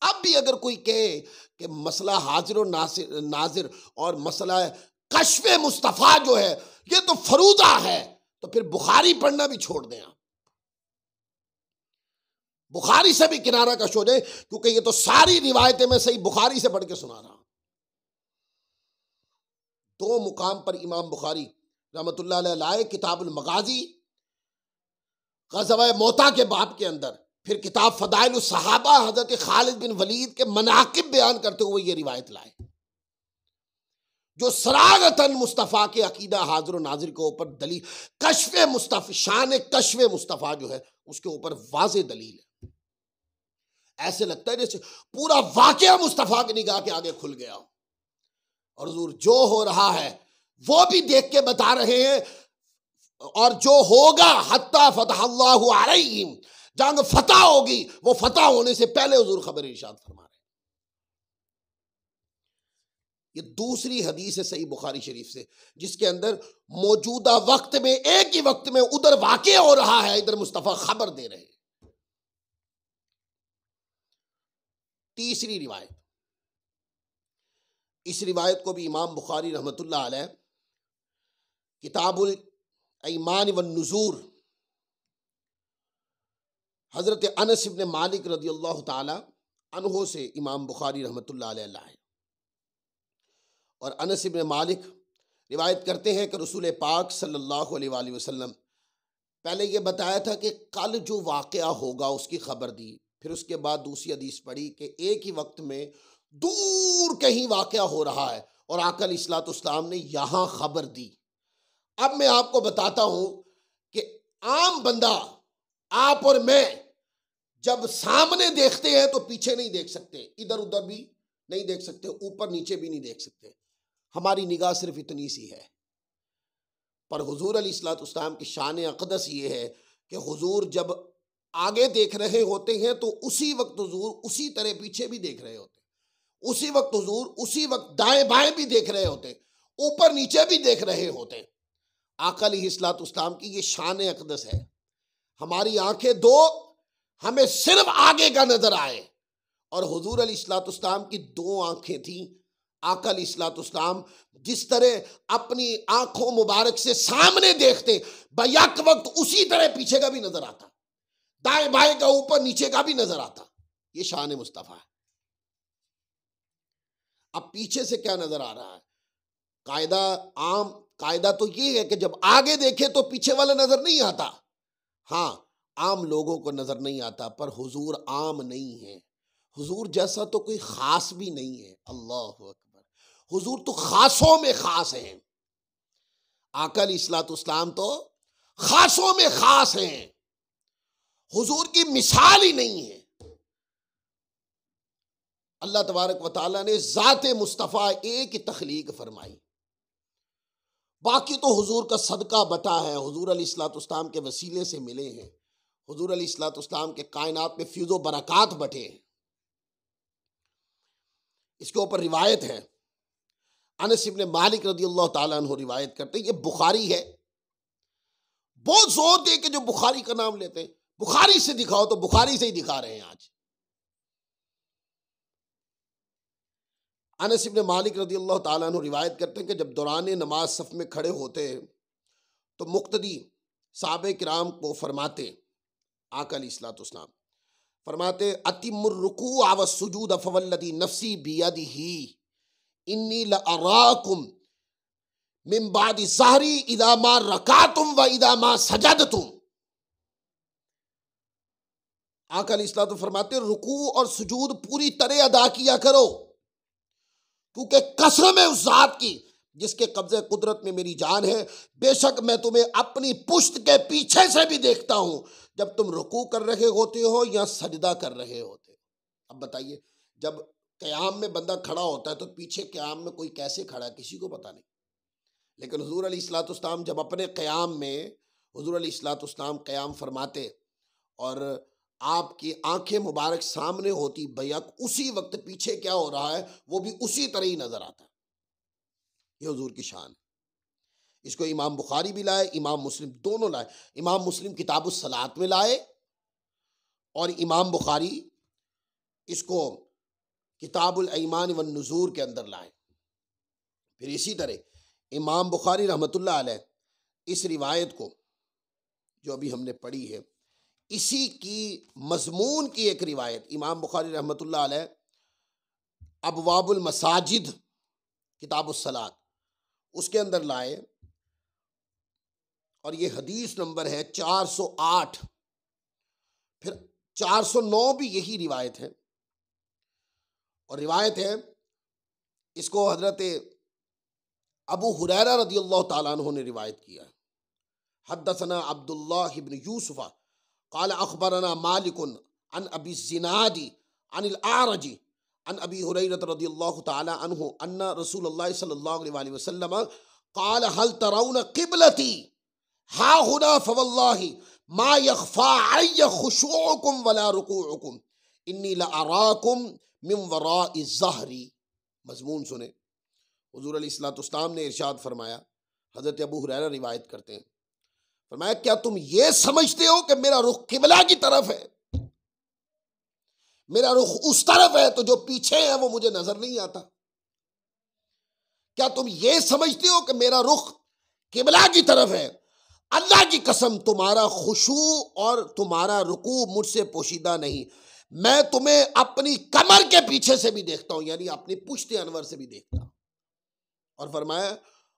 अब भी अगर कोई कहे कि मसला हाजिर और नाजिर और मसला कश्फ मुस्तफ़ा जो है ये तो फरूदा है, तो फिर बुखारी पढ़ना भी छोड़ दें। आप बुखारी से भी किनारा कश हो जाए, क्योंकि ये तो सारी रिवायतें मैं सही बुखारी से पढ़ के सुना रहा हूं। 2 मुकाम पर इमाम बुखारी रहमतुल्लाह अलैह लाए, किताबुल मगाजी ग़ज़वा मौता के बाब के अंदर, फिर किताब फ़दाइल सहाबा हज़रत खालिद बिन वलीद के मनाकिब बयान करते हुए ये रिवायत लाए, जो सरागतन मुस्तफ़ा के अकीदा हाजिर नाजिर के ऊपर दलील, कश्फ मुस्तफ़ा, शान कश्फ मुस्तफ़ा जो है उसके ऊपर वाज़े दलील है। ऐसे लगता है जैसे पूरा वाक़या मुस्तफ़ा की निगाह के आगे खुल गया हो, और हुजूर जो हो रहा है वो भी देख के बता रहे हैं, और जो होगा हत्ता फतहल्लाहु अलैहिम, जंग फतह होगी, वो फतह होने से पहले हुजूर खबर इरशाद फरमा रहे हैं। ये दूसरी हदीस है सही बुखारी शरीफ से, जिसके अंदर मौजूदा वक्त में एक ही वक्त में उधर वाक़या हो रहा है, इधर मुस्तफ़ा खबर दे रहे हैं। तीसरी रिवायत, इस रिवायत को भी इमाम बुखारी रहमतुल्लाह अलैह किताबुल ईमान व नुज़ूर हज़रत अनस इब्न मालिक रज़ियल्लाहु ताला अन्हो से इमाम बुखारी रहमतुल्लाह अलैह लाए। और अनस इब्न मालिक रिवायत करते हैं कि रसूल पाक सल्लल्लाहु अलैहि वसल्लम पहले ये बताया था कि कल जो वाक़या होगा उसकी खबर दी। फिर उसके बाद दूसरी हदीस पढ़ी कि एक ही वक्त में दूर कहीं वाक़या हो रहा है और आका अलैहिस्सलाम ने यहाँ खबर दी। अब मैं आपको बताता हूँ कि आम बंदा, आप और मैं जब सामने देखते हैं तो पीछे नहीं देख सकते, इधर उधर भी नहीं देख सकते, ऊपर नीचे भी नहीं देख सकते। हमारी निगाह सिर्फ इतनी सी है। पर हुजूर अलैहिस्सलाम की शान अक़दस ये है कि हुजूर जब आगे देख रहे होते हैं तो उसी वक्त हुजूर उसी तरह पीछे भी देख रहे होते, उसी वक्त हुजूर उसी वक्त दाएं बाएं भी देख रहे होते, ऊपर नीचे भी देख रहे होते। आका अलैहिस्सलाम की ये शान अक़दस है। हमारी आंखें दो, हमें सिर्फ आगे का नजर आए, और हुजूर अलैहिस्सलाम की 2 आंखें थी। आका अलैहिस्सलाम जिस तरह अपनी आंखों मुबारक से सामने देखते, बैक वक्त उसी तरह पीछे का भी नजर आता, दाएं बाएं का, ऊपर नीचे का भी नजर आता। ये शान मुस्तफ़ा है। अब पीछे से क्या नजर आ रहा है? कायदा तो ये है कि जब आगे देखे तो पीछे वाला नजर नहीं आता। हाँ, आम लोगों को नजर नहीं आता, पर हुजूर आम नहीं है। हुजूर जैसा तो कोई खास भी नहीं है। अल्लाह अकबर। हुजूर तो खासों में खास हैं। आका अलैहिस्सलाम तो खासों में खास हैं। हुजूर की मिसाल ही नहीं है। अल्लाह तबारक व तआला ने ज़ाते मुस्तफ़ा एक ही तख्लीक फरमाई, बाकी तो हुजूर का सदका बटा है। हुजूर अलैहिस्सलाम के वसीले से मिले हैं। हुजूर अलैहिस्सलाम के कायनात में फ्यूज़ो बरक़ात बटे हैं। इसके ऊपर रिवायत है, अनस इब्न मालिक रज़ियल्लाहु ताला अन्हु रिवायत करते हैं, ये बुखारी है। बहुत जोर दे के जो बुखारी का नाम लेते हैं, बुखारी से दिखाओ तो बुखारी से ही दिखा रहे हैं आज। अनस इब्न मालिक रज़ियल्लाहु ताला अन्हु रिवायत करते हैं कि जब दौरान नमाज सफ में खड़े होते तो मुक्तदी साहबे किराम को फरमाते, आका अलैहिस्सलाम फरमाते, अतिमुर रुकू व सुजूद फवल्लदी नफ्सी बियदिही इन्नी लअराकुम मिन बादी ज़हरी इदा मा रकातुम व इदा मा सजदतुम। आका अलैहिस्सलाम तो फरमाते रुकू और सुजूद पूरी तरह अदा किया करो, क्योंकि कसम है उस जात की जिसके कब्जे कुदरत में मेरी जान है, बेशक मैं तुम्हें अपनी पुश्त के पीछे से भी देखता हूं जब तुम रुकू कर रहे होते हो या सजदा कर रहे होते हो। अब बताइए, जब क़याम में बंदा खड़ा होता है तो पीछे क़याम में कोई कैसे खड़ा है किसी को पता नहीं, लेकिन हुजूर अलैहिस्सलाम जब अपने क़याम में हुजूर अलैहिस्सलाम क़याम फरमाते और आपकी आंखें मुबारक सामने होती बैक, उसी वक्त पीछे क्या हो रहा है वो भी उसी तरह ही नजर आता। ये हुजूर की शान है। इसको इमाम बुखारी भी लाए, इमाम मुस्लिम दोनों लाए। इमाम मुस्लिम किताबुस सलात में लाए और इमाम बुखारी इसको किताबुल ईमान वन नुज़ूर के अंदर लाए। फिर इसी तरह इमाम बुखारी रहमतुल्लाह अलैह इस रिवायत को जो अभी हमने पढ़ी है, इसी की मजमून की एक रिवायत इमाम बुखारी रहमतुल्लाह अलैह अबवाबुल मसाजिद किताबुस सलात उसके अंदर लाए और ये हदीस नंबर है 408। फिर 409 भी यही रिवायत है और रिवायत है इसको हजरत अबू हुरैरा रदियल्लाहु ताला अन्हु ने रिवायत किया। हद्दसना अब्दुल्लाह इब्न यूसुफ़ क़ाल अख़बरना मालिकुन अन अबी ज़िनादी अनिल आरजी अन अबी हुरैरा रदियल्लाहु ताला अन्हु अन्ना रसूलुल्लाह सल्लल्लाहु अलैहि वसल्लम क़ाल हल तरौना क़िबलती हा हुना फवल्लाहि मा यख़फ़ा अलैया खुशूउकुम वला रुकूउकुम इन्नी लअराकुम मिन वराइ ज़हरी। मज़मून सुने, हुज़ूर अलैहिस्सलाम ने इरशाद फरमाया, हज़रत अबू हुरैरा रिवायत करते हैं, फरमाया क्या तुम ये समझते हो कि मेरा रुख किबला की तरफ है, मेरा रुख उस तरफ है तो जो पीछे है वो मुझे नजर नहीं आता? क्या तुम ये समझते हो कि मेरा रुख किबला की तरफ है? अल्लाह की कसम तुम्हारा खुशू और तुम्हारा रुकू मुझसे पोशीदा नहीं, मैं तुम्हें अपनी कमर के पीछे से भी देखता हूं, यानी अपनी पुश्ते अनवर से भी देखता हूं। और फरमाया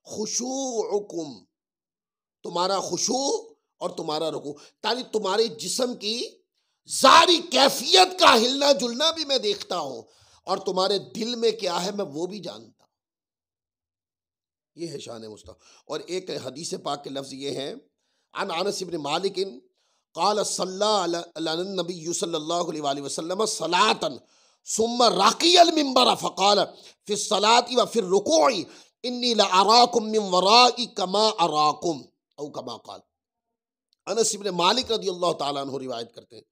खुशूउकुम, तुम्हारा खुशू और तुम्हारा रुकू, ताकि तुम्हारे जिस्म की जारी कैफियत का हिलना जुलना भी मैं देखता हूं और तुम्हारे दिल में क्या है मैं वो भी जानता हूं। ये है शान मुस्तफ़ा। और एक हदीस पाक के लफ्ज़ ये हैं, अन अनस इब्न मालिक क़ाल सल्लल्लाहु नबी सल्लल्लाहु अलैहि वसल्लम सलातन सुम्मा राक़ियल मिंबर फ़क़ाल फ़ि सलाति व फ़ि रुकूइ इन्नी लअराकुम मिन वराइ कमा अराकुम औ कमा क़ाल। अनस इब्न मालिक रदियल्लाहु ताला अन्हु रिवायत करते हैं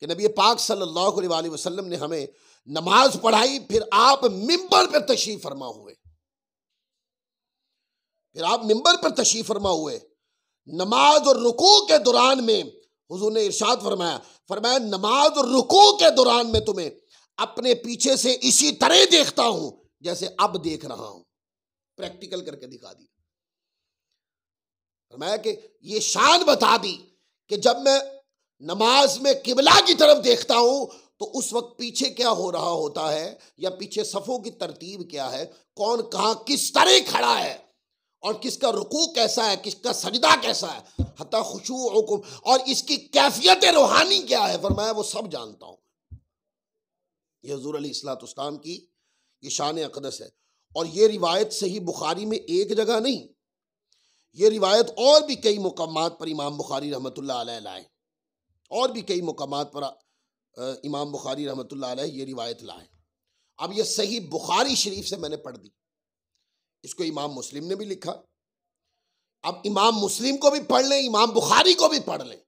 कि नबी पाक सल्लल्लाहु अलैहि वसल्लम ने हमें नमाज पढ़ाई, फिर आप मिंबर पर तशरीफ फरमा हुए, फिर आप मिंबर पर तशरीफ फरमा हुए। नमाज और रुकू के दौरान में हुजूर ने इरशाद फरमाया नमाज और रुकू के दौरान में तुम्हें अपने पीछे से इसी तरह देखता हूं जैसे अब देख रहा हूं। प्रैक्टिकल करके दिखा दी। फरमाया कि ये शान बता दी कि जब मैं नमाज में किबला की तरफ देखता हूं तो उस वक्त पीछे क्या हो रहा होता है या पीछे सफ़ों की तरतीब क्या है, कौन कहां किस तरह खड़ा है और किसका रुकू कैसा है, किसका सजदा कैसा है, हत्ता खुशूउकुम, और इसकी कैफियत रूहानी क्या है, फरमाया वो सब जानता हूं। ये हुज़ूर अलैहिस्सलाम की ये शान अक़दस है। और ये रिवायत सही बुखारी में एक जगह नहीं, ये रिवायत और भी कई मुक़ामात पर इमाम बुखारी रहमतुल्लाह अलैह लाए, और भी कई मुक़ामात पर इमाम बुखारी रहमतुल्लाह अलैह ये रिवायत लाए। अब ये सही बुखारी शरीफ से मैंने पढ़ दी, इसको इमाम मुस्लिम ने भी लिखा। अब इमाम मुस्लिम को भी पढ़ लें, इमाम बुखारी को भी पढ़ लें,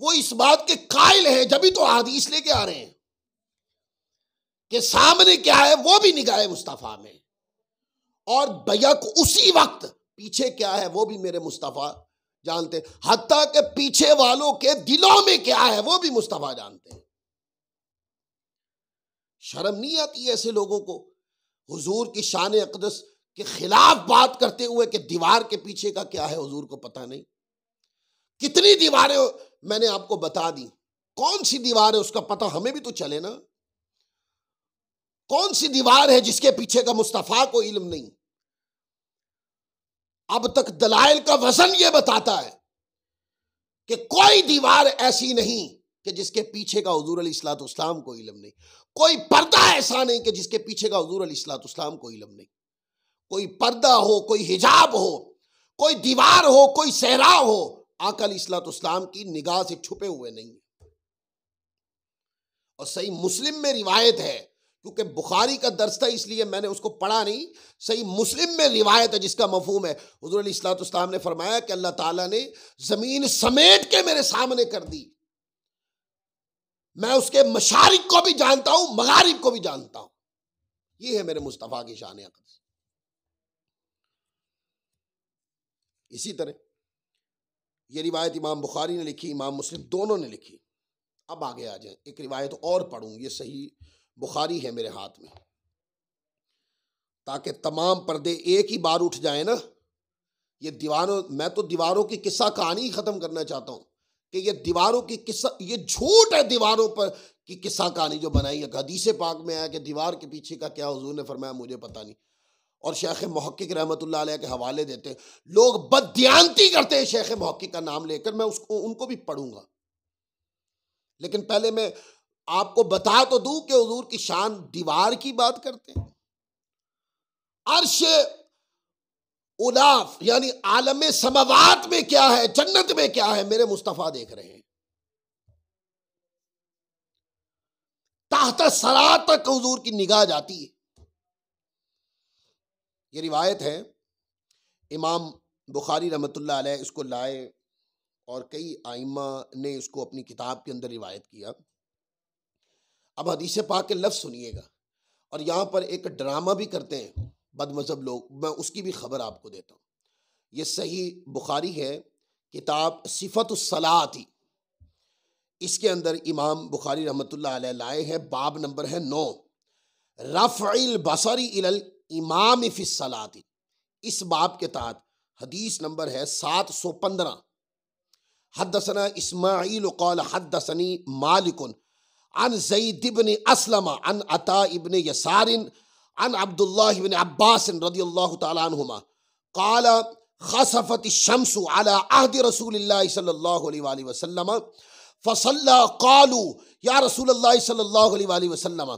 वो इस बात के कायल हैं, जब भी तो हदीस लेके आ रहे हैं कि सामने क्या है वो भी निगाह मुस्तफ़ा में, और बैक उसी वक्त पीछे क्या है वो भी मेरे मुस्तफ़ा जानते, हत्ता के पीछे वालों के दिलों में क्या है वो भी मुस्तफ़ा जानते हैं। शर्म नहीं आती ऐसे लोगों को हुजूर की शान अक़दस के खिलाफ बात करते हुए कि दीवार के पीछे का क्या है हुजूर को पता नहीं? कितनी दीवारें मैंने आपको बता दी, कौन सी दीवार है उसका पता हमें भी तो चले ना। कौन सी दीवार है जिसके पीछे का मुस्तफ़ा को इल्म नहीं? अब तक दलाइल का वजन यह बताता है कि कोई दीवार ऐसी नहीं कि जिसके पीछे का हुजूर अलैहिस्सलाम को इल्म नहीं। कोई पर्दा ऐसा नहीं कि जिसके पीछे का हुजूर अलैहिस्सलाम को इल्म नहीं। कोई पर्दा हो, कोई हिजाब हो, कोई दीवार हो, कोई सहरा हो, आका अलैहिस्सलाम की निगाह से छुपे हुए नहीं है। और सही मुस्लिम में रिवायत है, क्योंकि बुखारी का दर्स था इसलिए मैंने उसको पढ़ा नहीं, सही मुस्लिम में रिवायत है जिसका मफहूम है, हुजूर अलैहिस्सलाम ने फरमाया कि अल्लाह ताला ने जमीन समेट के मेरे सामने कर दी, मैं उसके मशारिक को भी जानता हूं, मगारिब को भी जानता हूं। ये है मेरे मुस्तफ़ा की शान अक़दस। इसी तरह ये रिवायत इमाम बुखारी ने लिखी, इमाम मुस्लिम दोनों ने लिखी। अब आगे आ जाए, एक रिवायत और पढ़ूं, ये सही बुखारी है मेरे हाथ में, ताकि तमाम पर्दे एक ही बार उठ जाए ना। ये दीवारों, मैं तो दीवारों की किस्सा कहानी ही खत्म करना चाहता हूं कि ये दीवारों की किस्सा, ये झूठ है दीवारों पर की किस्सा कहानी जो बनाई है। हदीस पाक में आया कि दीवार के पीछे का क्या हुजूर ने फरमाया मुझे पता नहीं, और शेख मुहक्किक रहमतुल्लाह अलैह के हवाले देते हैं। लोग बददियानती करते हैं शेख मुहक्किक का नाम लेकर, मैं उसको उनको भी पढ़ूंगा, लेकिन पहले मैं आपको बता तो दूं कि हुजूर की शान दीवार की बात करते हैं। अर्श उलाफ यानी आलम समावात में क्या है, जन्नत में क्या है, मेरे मुस्तफा देख रहे हैं। ताहत सरा तक हुजूर की निगाह जाती है। ये रिवायत है, इमाम बुखारी रहमतुल्लाह अलैह इसको लाए और कई आइम्मा ने इसको अपनी किताब के अंदर रिवायत किया। अब हदीस पाक के लफ्ज़ सुनिएगा, और यहाँ पर एक ड्रामा भी करते हैं बदमज़हब लोग, मैं उसकी भी खबर आपको देता हूँ। ये सही बुखारी है, किताब सिफ़तुस सलाती, इसके अंदर इमाम बुखारी रहमतुल्लाह अलैह लाए हैं, बाब नंबर है 9, रफ़इल बसरी इलल इमाम फ़िस सलाती। इस बाब के तहत हदीस नंबर है 715। हद्दसना इस्माईल क़ाल हद्दसनी मालिकुन अन ज़ैद इब्न अस्लम अन अता इब्न यसारिन अन अब्दुल्लाह इब्न अब्बास रज़ियल्लाहु तआला अन्हुमा क़ाल खसफ़त शम्सु अला अहद रसूलिल्लाह सल्लल्लाहु अलैहि वसल्लम फसल्ला क़ालू या रसूलल्लाह सल्लल्लाहु अलैहि वसल्लम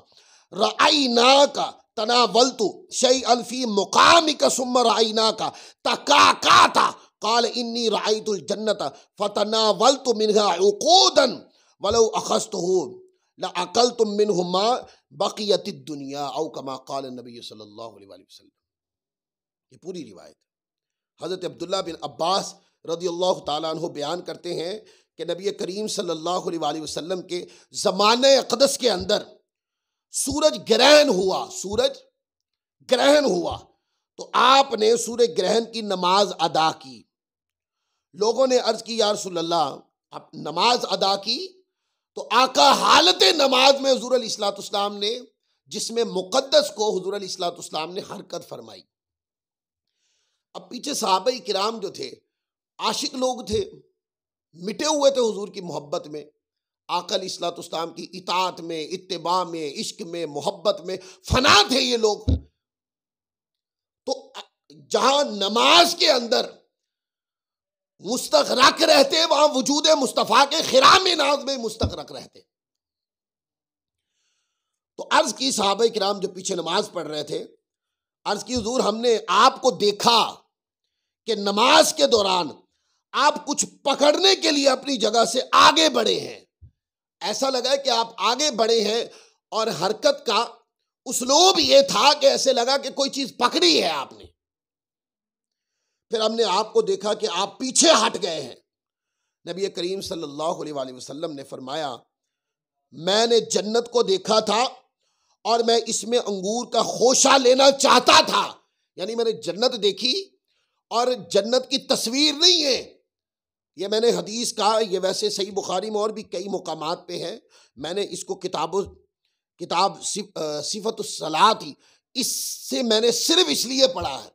रअयनाका तनावलतु शैअन फ़ी मुक़ामिका सुम्मा रअयनाका तकाकाता क़ाल इन्नी रअयतुल जन्नत फ़तनावलतु मिन्हा उक़ूदन वलौ अख़ज़्तुहु लअकलतुम मिन्हु मा बक़ियतिद दुनिया औ कमा क़ाल नबी सल्लल्लाहु अलैहि वसल्लम। ये पूरी रिवायत हज़रत अब्दुल्लाह बिन अब्बास रज़ियल्लाहु ताला अन्हु बयान करते हैं कि नबी करीम सल्लल्लाहु अलैहि वसल्लम के ज़माने अक़दस के अंदर सूरज ग्रहण हुआ, सूरज ग्रहण हुआ, तो आपने सूरज ग्रहण की नमाज अदा की। लोगों ने अर्ज की या रसूल अल्लाह, आप नमाज अदा की, तो आका हालत नमाज में हुजूर अलैहिस्सलाम ने, जिसमें मुक़द्दस को हुजूर अलैहिस्सलाम ने हरकत फरमाई। अब पीछे सहाबा किराम जो थे आशिक लोग थे, मिटे हुए थे हुजूर की मोहब्बत में, आका अलैहिस्सलाम की इताअत में, इत्तिबा में, इश्क में, मोहब्बत में फना थे ये लोग। तो जहां नमाज के अंदर मुस्तग़रक़ रहते, वहां वजूद मुस्तफ़ा के खिराम नाज में मुस्तग़रक़ रहते। तो अर्ज की सहाबा किराम जो पीछे नमाज पढ़ रहे थे, अर्ज की हुजूर हमने आपको देखा कि नमाज के दौरान आप कुछ पकड़ने के लिए अपनी जगह से आगे बढ़े हैं। ऐसा लगा कि आप आगे बढ़े हैं और हरकत का उसलूब ये था कि ऐसे लगा कि कोई चीज पकड़ी है आपने। फिर हमने आपको देखा कि आप पीछे हट गए हैं। नबी करीम सल्लल्लाहु अलैहि वसल्लम ने फरमाया, मैंने जन्नत को देखा था और मैं इसमें अंगूर का खोशा लेना चाहता था। यानी मैंने जन्नत देखी, और जन्नत की तस्वीर नहीं है, ये मैंने हदीस का, ये वैसे सही बुखारी में और भी कई मुकामात पे है, मैंने इसको किताब सिफ़तुस सलाती, इससे मैंने सिर्फ इसलिए पढ़ा है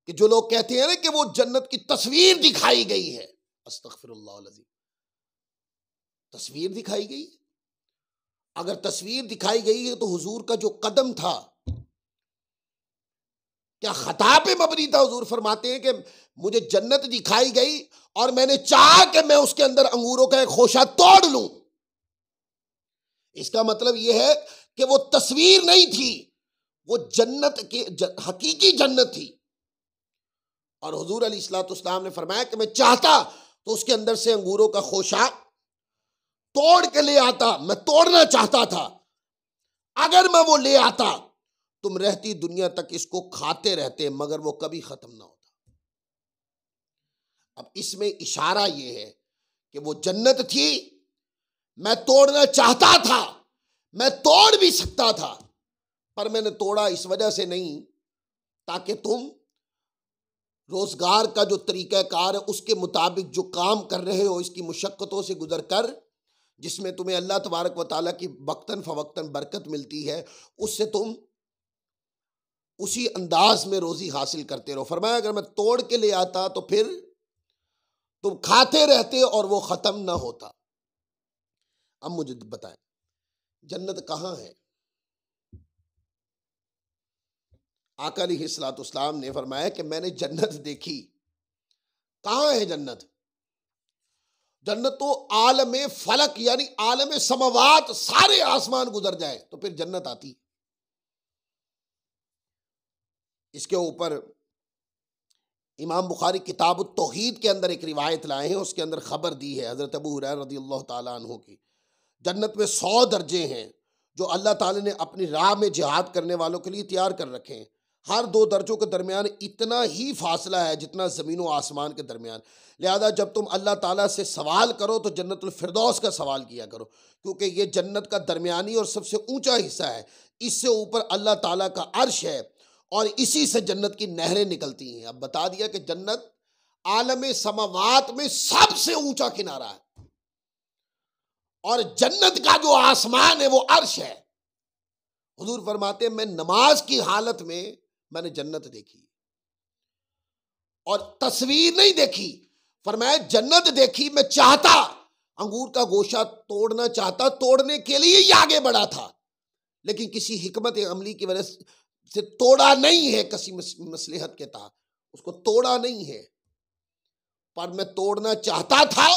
कि जो लोग कहते हैं ना कि वो जन्नत की तस्वीर दिखाई गई है, अस्तग़फिरुल्लाह अज़ीम, तस्वीर दिखाई गई। अगर तस्वीर दिखाई गई है तो हुजूर का जो कदम था क्या खता पे मबनी था? हुजूर फरमाते हैं कि मुझे जन्नत दिखाई गई और मैंने चाहा कि मैं उसके अंदर अंगूरों का एक खोशा तोड़ लूं। इसका मतलब यह है कि वो तस्वीर नहीं थी, वो जन्नत के हकीकी जन्नत थी। और हुजूर अलैहिस्सलाम ने फरमाया कि मैं चाहता तो उसके अंदर से अंगूरों का खोशा तोड़ के ले आता, मैं तोड़ना चाहता था। अगर मैं वो ले आता, तुम रहती दुनिया तक इसको खाते रहते, मगर वो कभी खत्म ना होता। अब इसमें इशारा यह है कि वो जन्नत थी, मैं तोड़ना चाहता था, मैं तोड़ भी सकता था, पर मैंने तोड़ा इस वजह से नहीं ताकि तुम रोजगार का जो तरीकाकार है उसके मुताबिक जो काम कर रहे हो, इसकी मुशक्क़तों से गुजर कर, जिसमें तुम्हें अल्लाह तबारक व तआला की वक्तन फवक्तन बरकत मिलती है, उससे तुम उसी अंदाज में रोजी हासिल करते रहो। फरमाया अगर मैं तोड़ के ले आता तो फिर तुम खाते रहते और वो खत्म ना होता। अब मुझे बताएं, जन्नत कहां है? आका अलैहिस्सलाम ने फरमाया कि मैंने जन्नत देखी। कहां है जन्नत? जन्नत तो आलम फलक यानी आलम समावात, सारे आसमान गुजर जाए तो फिर जन्नत आती। इसके ऊपर इमाम बुखारी किताब तौहीद के अंदर एक रिवायत लाए हैं, उसके अंदर खबर दी है हजरत अबू हुरैरा रज़ियल्लाहु ताला अन्हु की। जन्नत में 100 दर्जे हैं जो अल्लाह ताला ने अपनी राह में जिहाद करने वालों के लिए तैयार कर रखे हैं। हर 2 दर्जों के दरमियान इतना ही फासला है जितना ज़मीन व आसमान के दरमियान। लिहाजा जब तुम अल्लाह ताला से सवाल करो तो जन्नतुल फिरदौस का सवाल किया करो, क्योंकि ये जन्नत का दरमियानी और सबसे ऊंचा हिस्सा है। इससे ऊपर अल्लाह ताला का अर्श है और इसी से जन्नत की नहरें निकलती हैं। अब बता दिया कि जन्नत आलम समावात में सबसे ऊंचा किनारा है और जन्नत का जो आसमान है वो अर्श है। हुजूर फरमाते हैं मैं नमाज की हालत में मैंने जन्नत देखी और तस्वीर नहीं देखी। फरमाया जन्नत देखी, मैं चाहता अंगूर का गोशा तोड़ना चाहता, तोड़ने के लिए ही आगे बढ़ा था, लेकिन किसी हिकमत अमली की वजह से तोड़ा नहीं है, किसी मसलहत के तहत उसको तोड़ा नहीं है, पर मैं तोड़ना चाहता था,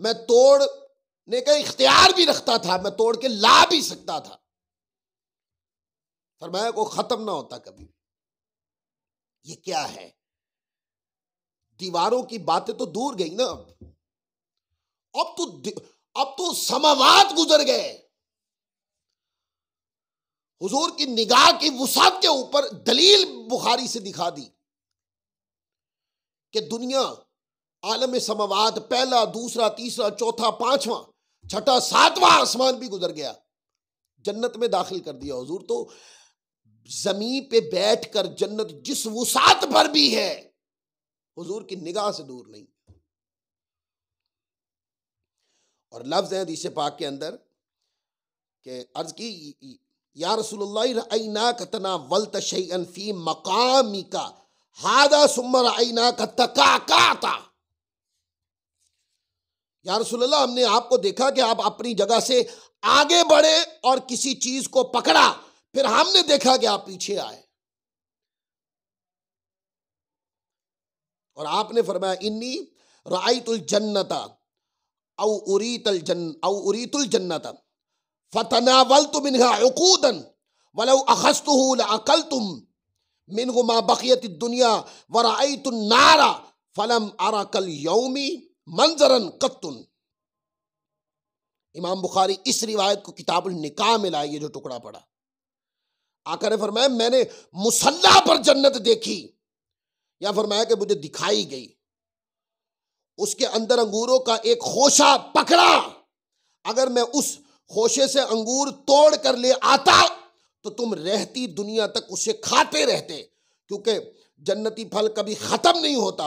मैं तोड़ने का इख्तियार भी रखता था, मैं तोड़ के ला भी सकता था। फरमाया को खत्म ना होता कभी। ये क्या है? दीवारों की बातें तो दूर गई ना, अब तो समावात गुजर गए। हुजूर की निगाह की वुसात के ऊपर दलील बुखारी से दिखा दी कि दुनिया आलम समावात, पहला, दूसरा, तीसरा, चौथा, पांचवा, छठा, सातवां आसमान भी गुजर गया, जन्नत में दाखिल कर दिया। हुजूर तो जमीन पे बैठकर जन्नत जिस वुसात पर भी है, हुजूर की निगाह से दूर नहीं। और लफ्ज है हदीस पाक के अंदर के अर्ज की या रसूलुल्लाह रअयनाक तनावलत शैअन फी मकामिका हादा सुम्मा रअयनाक तकाकाता। या रसूलुल्लाह हमने आपको देखा कि आप अपनी जगह से आगे बढ़े और किसी चीज को पकड़ा, फिर हमने देखा कि आप पीछे आए। और आपने फरमाया इन्नी रअयतुल जन्नता औ उरीतुल जन्नता फतनावलतु मिनहा उकूदन वलौ अखस्तुहु लअकलतुम मिनहु मा बक़ियतिद दुनिया व रअयतुन नारा फलम अरा कल यौमी मंजरन कत्तुन। इमाम बुखारी इस रिवायत को किताबुल निकाह में लाए, ये जो टुकड़ा पड़ा। आका ने फरमाया मैंने मुसल्ला पर जन्नत देखी, या फरमाया कि मुझे दिखाई गई, उसके अंदर अंगूरों का एक खोशा पकड़ा, अगर मैं उस खोशे से अंगूर तोड़ कर ले आता तो तुम रहती दुनिया तक उसे खाते रहते, क्योंकि जन्नती फल कभी खत्म नहीं होता,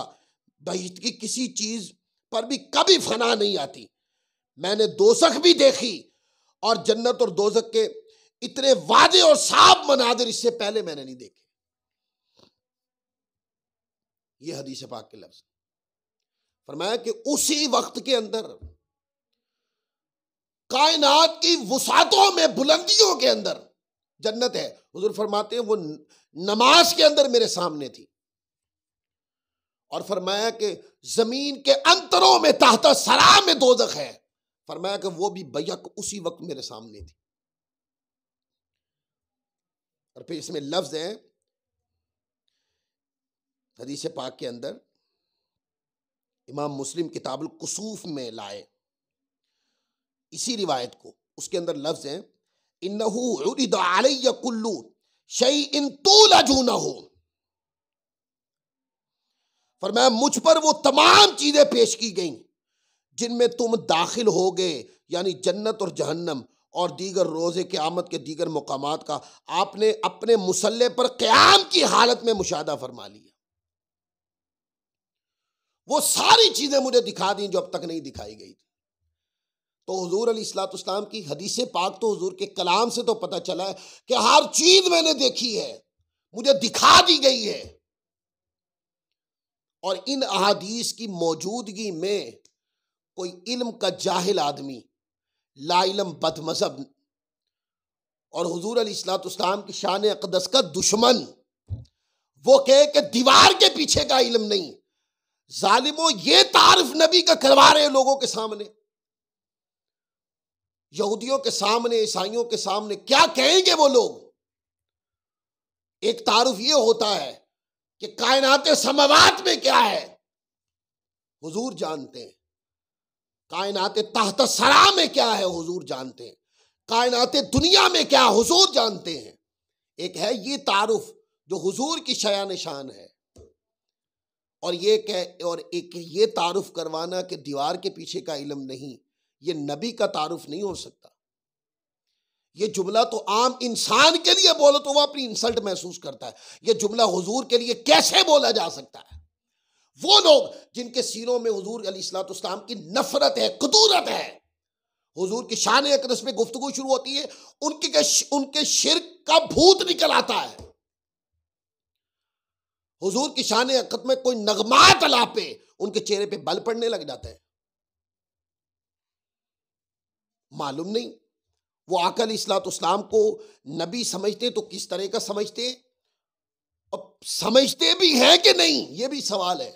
बहिश्त की किसी चीज पर भी कभी फना नहीं आती। मैंने दोज़ख भी देखी और जन्नत और दोज़ख के इतने वादे और साफ मनाजिर इससे पहले मैंने नहीं देखे। ये हदीस पाक के लफ्ज। फरमाया कि उसी वक्त के अंदर कायनात की वुसातों में, बुलंदियों के अंदर जन्नत है। हुजूर फरमाते हैं वो नमाज के अंदर मेरे सामने थी। और फरमाया कि जमीन के अंतरों में ताहता सरा में दोज़ख है, फरमाया कि वो भी बैक उसी वक्त मेरे सामने थी। और फिर इसमें लफ्ज है हदीस पाक के अंदर, इमाम मुस्लिम किताबुल कुसूफ में लाए इसी रिवायत को, उसके अंदर लफ्ज है इन्नहु उरिदा अलैया कुल्लु शैइन तुलजूनहु, फरमाया मुझ पर वो तमाम चीजें पेश की गईं जिनमें तुम दाखिल हो गए, यानी जन्नत और जहन्नम और दीगर रोजे क़यामत के दीगर मुकामात का आपने अपने मुसल्ले पर क़याम की हालत में मुशाहदा फरमा लिया। वो सारी चीजें मुझे दिखा दी जो अब तक नहीं दिखाई गई थी। तो हुजूर अलैहिस्सलाम की हदीस पाक तो हुजूर के कलाम से तो पता चला है कि हर चीज मैंने देखी है, मुझे दिखा दी गई है। और इन अहादीस की मौजूदगी में कोई इल्म का जाहिल आदमी, ला इल्म बदमज़हब और हुजूर अलैहिस्सलाम की शान अक़दस का दुश्मन वो कहे कि दीवार के पीछे का इल्म नहीं, जालिमों ये तारीफ नबी का करवा रहे लोगों के सामने, यहूदियों के सामने, ईसाइयों के सामने क्या कहेंगे वो लोग। एक तारुफ ये होता है कि कायनाते समावात में क्या है हुजूर जानते हैं, कायनाते तहत सरा में क्या है हुजूर जानते हैं, कायनाते दुनिया में क्या हुजूर जानते हैं। एक है ये तारुफ जो हुजूर की शयान शान है, और एक ये तारुफ करवाना कि दीवार के पीछे का इल्म नहीं, ये नबी का तारुफ नहीं हो सकता। ये जुमला तो आम इंसान के लिए बोलो तो वह अपनी इंसल्ट महसूस करता है, ये जुमला हुजूर के लिए कैसे बोला जा सकता है। वो लोग जिनके सीनों में हुजूर अलैहिस्सलाम की नफरत है, कुदूरत है, हुजूर की शान अक़दस में गुफ्तगू शुरू होती है, उनके शिर्क का भूत निकल आता है। हुजूर की शान अक़दस में कोई नगमात अलापे उनके चेहरे पे बल पड़ने लग जाता है। मालूम नहीं वो आका अलैहिस्सलाम को नबी समझते तो किस तरह का समझते, और समझते भी हैं कि नहीं ये भी सवाल है।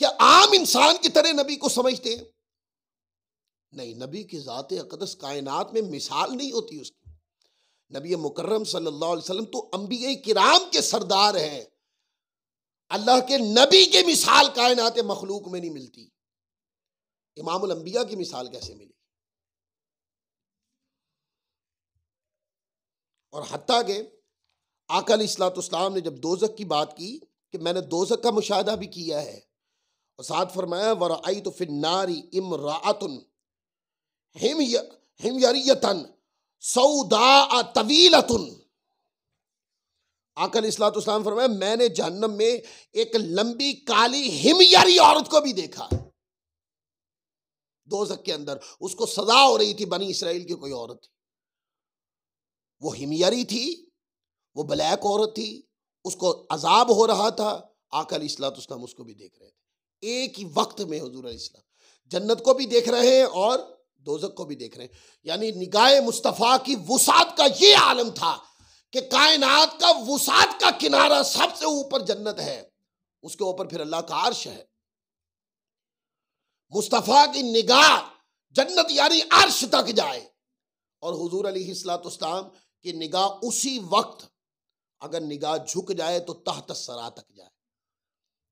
क्या आम इंसान की तरह नबी को समझते हैं? नहीं, नबी की ज़ात अक़दस कायनात में मिसाल नहीं होती उसकी। नबी मुकर्रम सल्लल्लाहु अलैहि वसल्लम तो अंबिया किराम के सरदार हैं, अल्लाह के नबी के मिसाल कायनात मखलूक में नहीं मिलती, इमामुल अंबिया की मिसाल कैसे मिली। और हत्ता के आका अलैहिस्सलाम ने जब दोज़ख की बात की कि मैंने दोज़ख का मुशाहदा भी किया है, और साथ फरमाया वरअयतु फिन्नारी इमराअतुन हिमयरियतन सौदा तवीलतुन, आका अलैहिस्सलाम फरमाया मैंने जहन्नम में एक लंबी काली हिमयरी औरत को भी देखा। दोज़ख के अंदर उसको सजा हो रही थी, बनी इसराइल की कोई औरत थी, वो हिमयरी थी, वो ब्लैक औरत थी, उसको अजाब हो रहा था। आका अलैहिस्सलाम उसको भी देख रहे थे। एक ही वक्त में हुजूर अलैहिस्सलाम जन्नत को भी देख रहे हैं और दोज़ख को भी देख रहे हैं। यानी निगाहे मुस्तफ़ा की वुसात का ये आलम था कि कायनात का वुसात का किनारा सबसे ऊपर जन्नत है, उसके ऊपर फिर अल्लाह का अर्श है। मुस्तफ़ा की निगाह जन्नत यानी अर्श तक जाए, और हुजूर अलैहिस्सलाम की निगाह उसी वक्त अगर निगाह झुक जाए तो तहत सरा तक जाए।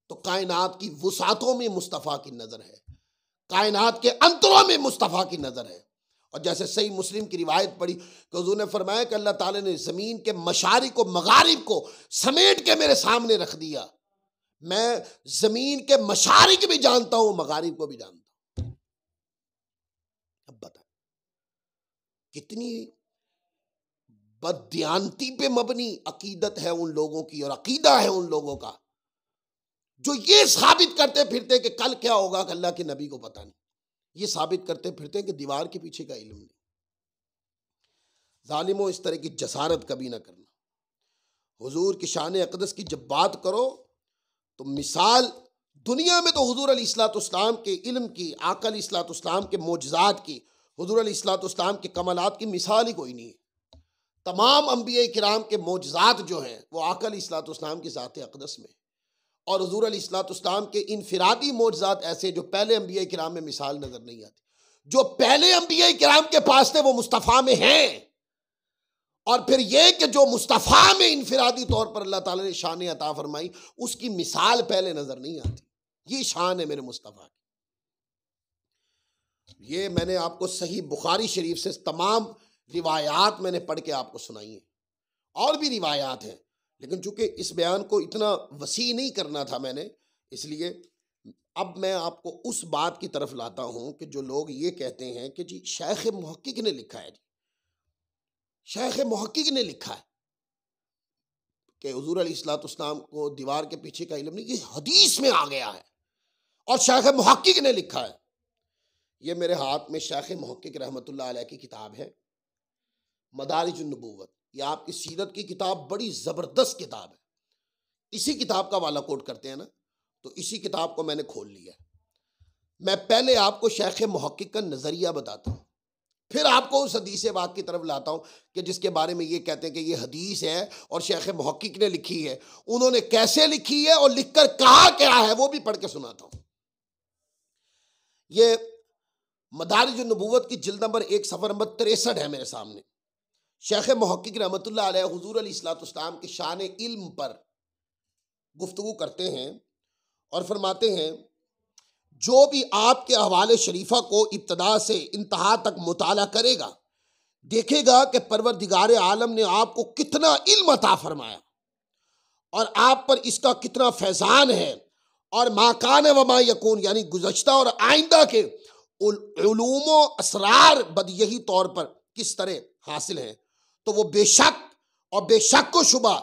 तो कायनात की वुसातों में मुस्तफ़ा की नज़र है, कायनात के अंतरों में मुस्तफ़ा की नज़र है। और जैसे सही मुस्लिम की रिवायत पढ़ी कि हुजूर ने फरमाया कि अल्लाह ताला ने ज़मीन के मशारिक को मगारिब को समेट के मेरे सामने रख दिया, मैं ज़मीन के मशारिक भी जानता हूँ, मगारिब को भी जानता हूँ। अब बता कितनी बददियानती पे मबनी अकीदत है उन लोगों की, और अकीदा है उन लोगों का जो ये साबित करते फिरते कि कल क्या होगा कि अल्लाह के नबी को पता नहीं, ये साबित करते फिरते कि दीवार के पीछे का इल्म नहीं। जालिमों इस तरह की जसारत कभी ना करना। हुजूर की शान अक़दस की जब बात करो तो मिसाल दुनिया में तो हुजूर अलैहिस्सलाम के इल्म की, आका अलैहिस्सलाम के मोजज़ात की, हुजूर अलैहिस्सलाम के कमालात की मिसाल ही कोई नहीं है। तमाम अंबिया किराम के मोजज़ात जो हैं वो आका अलैहिस्सलाम की ज़ात अक़दस में, और हुजूर अलैहिस्सलाम के इनफिरादी मोजज़ात ऐसे जो पहले अंबिया किराम में मिसाल नजर नहीं आती। जो पहले अंबिया किराम के पास थे वो मुस्तफ़ा में हैं, और फिर यह कि जो मुस्तफ़ा में इनफिरादी तौर पर अल्लाह ताला ने शान अता फरमाई उसकी मिसाल पहले नजर नहीं आती। ये शान है मेरे मुस्तफ़ा की। ये मैंने आपको सही बुखारी शरीफ से तमाम रिवायात मैंने पढ़ के आपको सुनाई है, और भी रिवायात हैं, लेकिन चूंकि इस बयान को इतना वसी नहीं करना था मैंने, इसलिए अब मैं आपको उस बात की तरफ लाता हूं कि जो लोग ये कहते हैं कि जी शेख मुहक्किक ने लिखा है, जी शेख मुहक्किक ने लिखा है कि हुजूर अलैहिस्सलाम को दीवार के पीछे का इल्म नहीं, ये हदीस में आ गया है और शेख मुहक्किक ने लिखा है। ये मेरे हाथ में शेख मुहक्किक रहमतुल्लाह अलैह की किताब है, मदारिजुन नबुव्वत। ये आपकी सीरत की किताब, बड़ी ज़बरदस्त किताब है। इसी किताब का वाला कोट करते हैं ना, तो इसी किताब को मैंने खोल लिया है। मैं पहले आपको शेख मुहक्किक का नज़रिया बताता हूँ, फिर आपको उस हदीस बात की तरफ लाता हूँ कि जिसके बारे में ये कहते हैं कि ये हदीस है और शेख मुहक्किक ने लिखी है। उन्होंने कैसे लिखी है और लिखकर कहा क्या है वो भी पढ़ के सुनाता हूँ। ये मदारिजुन नबुव्वत की जिल्द नंबर 1 सफ़ा नंबर 63 है मेरे सामने। शेख मुहक्किक रहमतुल्लाह अलैह हुजूर अलैहिस्सलाम के शान इल्म पर गुफ्तगू करते हैं और फरमाते हैं, जो भी आपके हवाले शरीफा को इब्तदा से इंतहा तक मुताला करेगा, देखेगा कि परवरदिगार आलम ने आपको कितना इल्म अता फरमाया और आप पर इसका कितना फैजान है, और माकान व मा यकून यानी गुज़श्ता और आइंदा के उलूमो असरार बदयही तौर पर किस तरह हासिल हैं, तो वो बेशक और बेशक को शुबा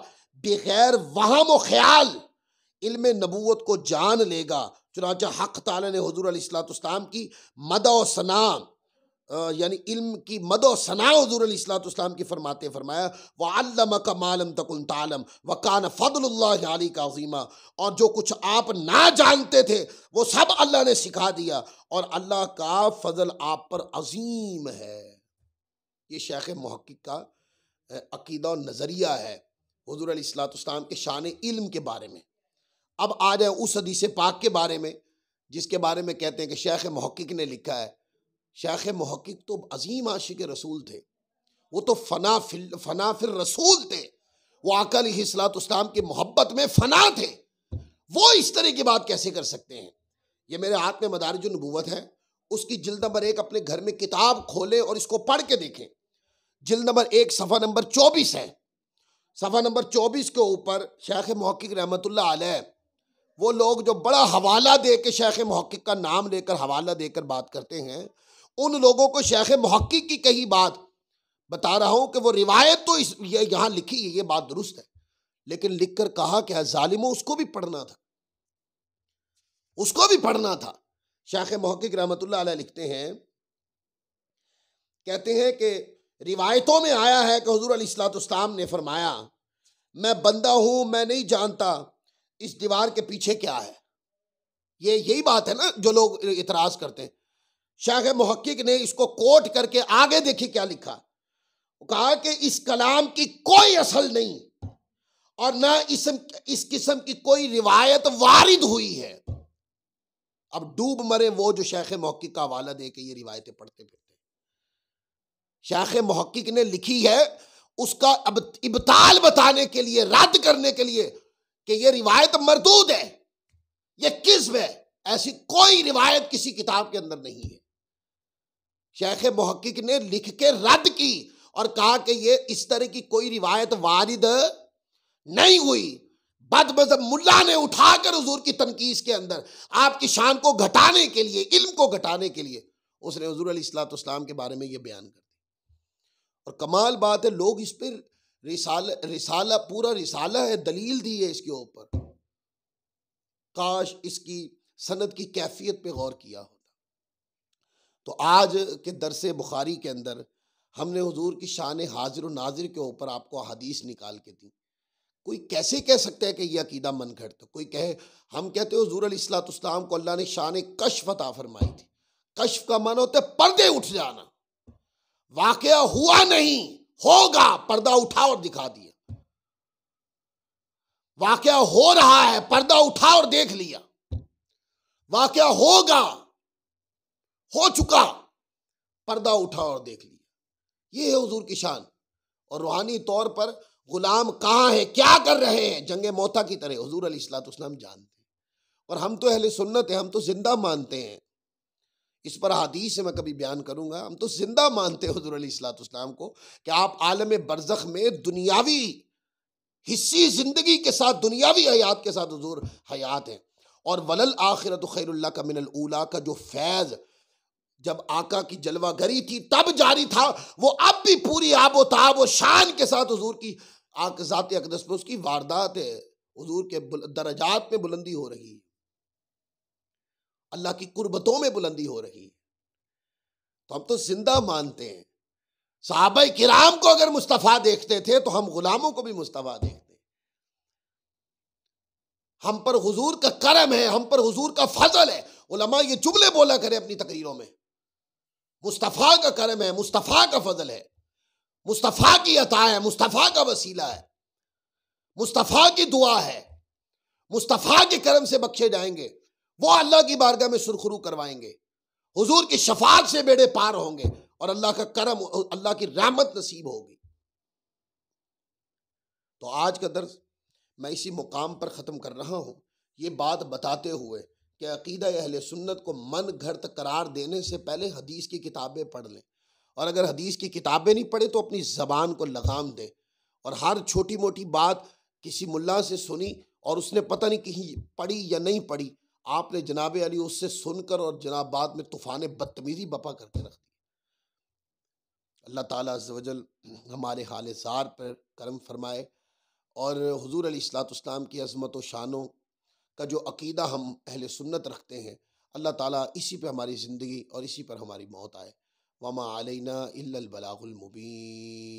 बगैर वहम व ख्याल इल्म नबूवत को जान लेगा। चुनांचे हक़ ताला ने हुजूर अलैहिस्सलाम की मद व सना यानी इल्म की मद व सना हुजूर अलैहिस्सलाम की फरमाते फरमाया, व अल्लमका मा लम तकुन तालम व कान फज़लुल्लाहि अलैका अज़ीमा, और जो कुछ आप ना जानते थे वो सब अल्लाह ने सिखा दिया और अल्लाह का फजल आप पर अजीम है। ये शेख मुहक्किक का अकीदा और नज़रिया है हुजूर अलैहिस्सलाम के शान इल्म के बारे में। अब आ जाए उस हदीस पाक के बारे में जिसके बारे में कहते हैं कि शेख मुहक्किक ने लिखा है। शेख मुहक्किक तो अजीम आशिक रसूल थे, वो तो फना फिर रसूल थे, वो आका अलैहिस्सलाम की मोहब्बत में फना थे। वो इस तरह की बात कैसे कर सकते हैं? ये मेरे हाथ में मदारिजुन नबुव्वत है, उसकी जिल्द नंबर 1 अपने घर में किताब खोलें और इसको पढ़ के देखें। जिल्द नंबर 1 सफ़ा नंबर 24 है। सफ़ा नंबर 24 के ऊपर शेख मुहक्किक रहमतुल्लाह अलैह, वो लोग जो बड़ा हवाला दे के शेख मुहक्किक का नाम लेकर हवाला देकर बात करते हैं, उन लोगों को शेख मुहक्किक की कही बात बता रहा हूं कि वो रिवायत तो यहां लिखी है, ये बात दुरुस्त है, लेकिन लिखकर कहा कि जालिमों उसको भी पढ़ना था, उसको भी पढ़ना था। शेख मुहक्किक रहमतुल्लाह अलैह लिखते हैं, कहते हैं कि रिवायतों में आया है कि हुजूर अलैहिस्सलाम ने फरमाया, मैं बंदा हूं, मैं नहीं जानता इस दीवार के पीछे क्या है। ये यही बात है ना जो लोग इतराज करते हैं। शेख मुहक्किक ने इसको कोट करके आगे देखिए क्या लिखा, कहा कि इस कलाम की कोई असल नहीं और ना इस किस्म की कोई रिवायत वारिद हुई है। अब डूब मरे वो जो शेख मुहक्किक का हवाला दे के ये रिवायतें पढ़ते फिरते। शेख मुहक्किक ने लिखी है उसका अब इब्ताल बताने के लिए, रद्द करने के लिए कि ये रिवायत मरदूद है, ये किस्म है, ऐसी कोई रिवायत किसी किताब के अंदर नहीं है। शेख मुहक्किक ने लिख के रद्द की और कहा कि ये इस तरह की कोई रिवायत वारिद नहीं हुई। बदमज़हब मुल्ला ने उठाकर हुजूर की तनकीस के अंदर आपकी शान को घटाने के लिए, इल्म को घटाने के लिए उसने हुजूर अलैहिस्सलाम के बारे में ये बयान कर दिया। और कमाल बात है, लोग इस पर रिसाला पूरा रिसाला है, दलील दी है इसके ऊपर। काश इसकी सनद की कैफियत पे गौर किया होता। तो आज के दरसे बुखारी के अंदर हमने हुजूर की शान हाजिर और नाजिर के ऊपर आपको हदीस निकाल के दी। कोई कैसे कह सकता है कि यह अकीदा मन घड़ता? कोई कहे, हम कहते हो हुजूर अलैहिस्सलाम को अल्लाह ने शान कश्फ अता फरमाई थी। कश्फ का माना होता है पर्दे उठ जाना, वाकया हुआ नहीं, होगा, पर्दा उठा और दिखा दिया। वाकया हो रहा है, पर्दा उठा और देख लिया, वाकया होगा, हो चुका, पर्दा उठा और देख लिया। ये है हुजूर की शान। और रूहानी तौर पर गुलाम कहाँ है, क्या कर रहे हैं, जंगे मौता की तरह हुजूर अलैहिस्सलाम जानते हैं। और हम तो अहले सुन्नत हैं, हम तो जिंदा मानते हैं। इस पर हदीस से मैं कभी बयान करूंगा। हम तो जिंदा मानते हैं हुजूर अलैहिस्सलाम को कि आप आलम बरज़ख में दुनियावी हिस्सी जिंदगी के साथ, दुनियावी हयात के साथ हुजूर हयात हैं। और वलल आखिरत खैरुल लका मिनल ऊला का जो फैज़ जब आका की जलवागरी थी तब जारी था, वो अब भी पूरी आबो ताब व शान के साथ हुजूर की ज़ात अक़दस पे उसकी वारदात है। हुजूर के दरजात में बुलंदी हो रही है, अल्लाह की कुर्बतों में बुलंदी हो रही है। तो हम तो जिंदा मानते हैं। सहाबाए किराम को अगर मुस्तफ़ा देखते थे तो हम गुलामों को भी मुस्तफ़ा देखते। हम पर हुजूर का करम है, हम पर हुजूर का फजल है। उलमा ये जुमले बोला करें अपनी तकरीरों में, मुस्तफ़ा का करम है, मुस्तफ़ा का फजल है, मुस्तफ़ा की अता है, मुस्तफ़ा का वसीला है, मुस्तफ़ा की दुआ है, मुस्तफ़ा के करम से बख्शे जाएंगे, वो अल्लाह की बारगाह में सुरखरू करवाएंगे, हुजूर की शफाअत से बेड़े पार होंगे और अल्लाह का करम, अल्लाह की रहमत नसीब होगी। तो आज का दर्स मैं इसी मुकाम पर ख़त्म कर रहा हूँ, ये बात बताते हुए कि अक़ीदा अहले सुन्नत को मन घड़त करार देने से पहले हदीस की किताबें पढ़ लें। और अगर हदीस की किताबें नहीं पढ़े तो अपनी ज़बान को लगाम दें। और हर छोटी मोटी बात किसी मुल्ला से सुनी और उसने पता नहीं कहीं पढ़ी या नहीं पढ़ी, आपने जनाब अली उससे सुनकर और जनाब बाद में तूफ़ान बदतमीज़ी बपा करके रख दी। अल्लाह ताला अज़्ज़ व जल हमारे हाल ज़ार पर करम फरमाए और हुजूर अलैहिस्सलाम की अज़मत व शानों का जो अक़ीदा हम अहले सुन्नत रखते हैं, अल्लाह ताला इसी पे हमारी ज़िंदगी और इसी पर हमारी मौत आए। वमा अलैना इल्लल बलागुल मुबीन।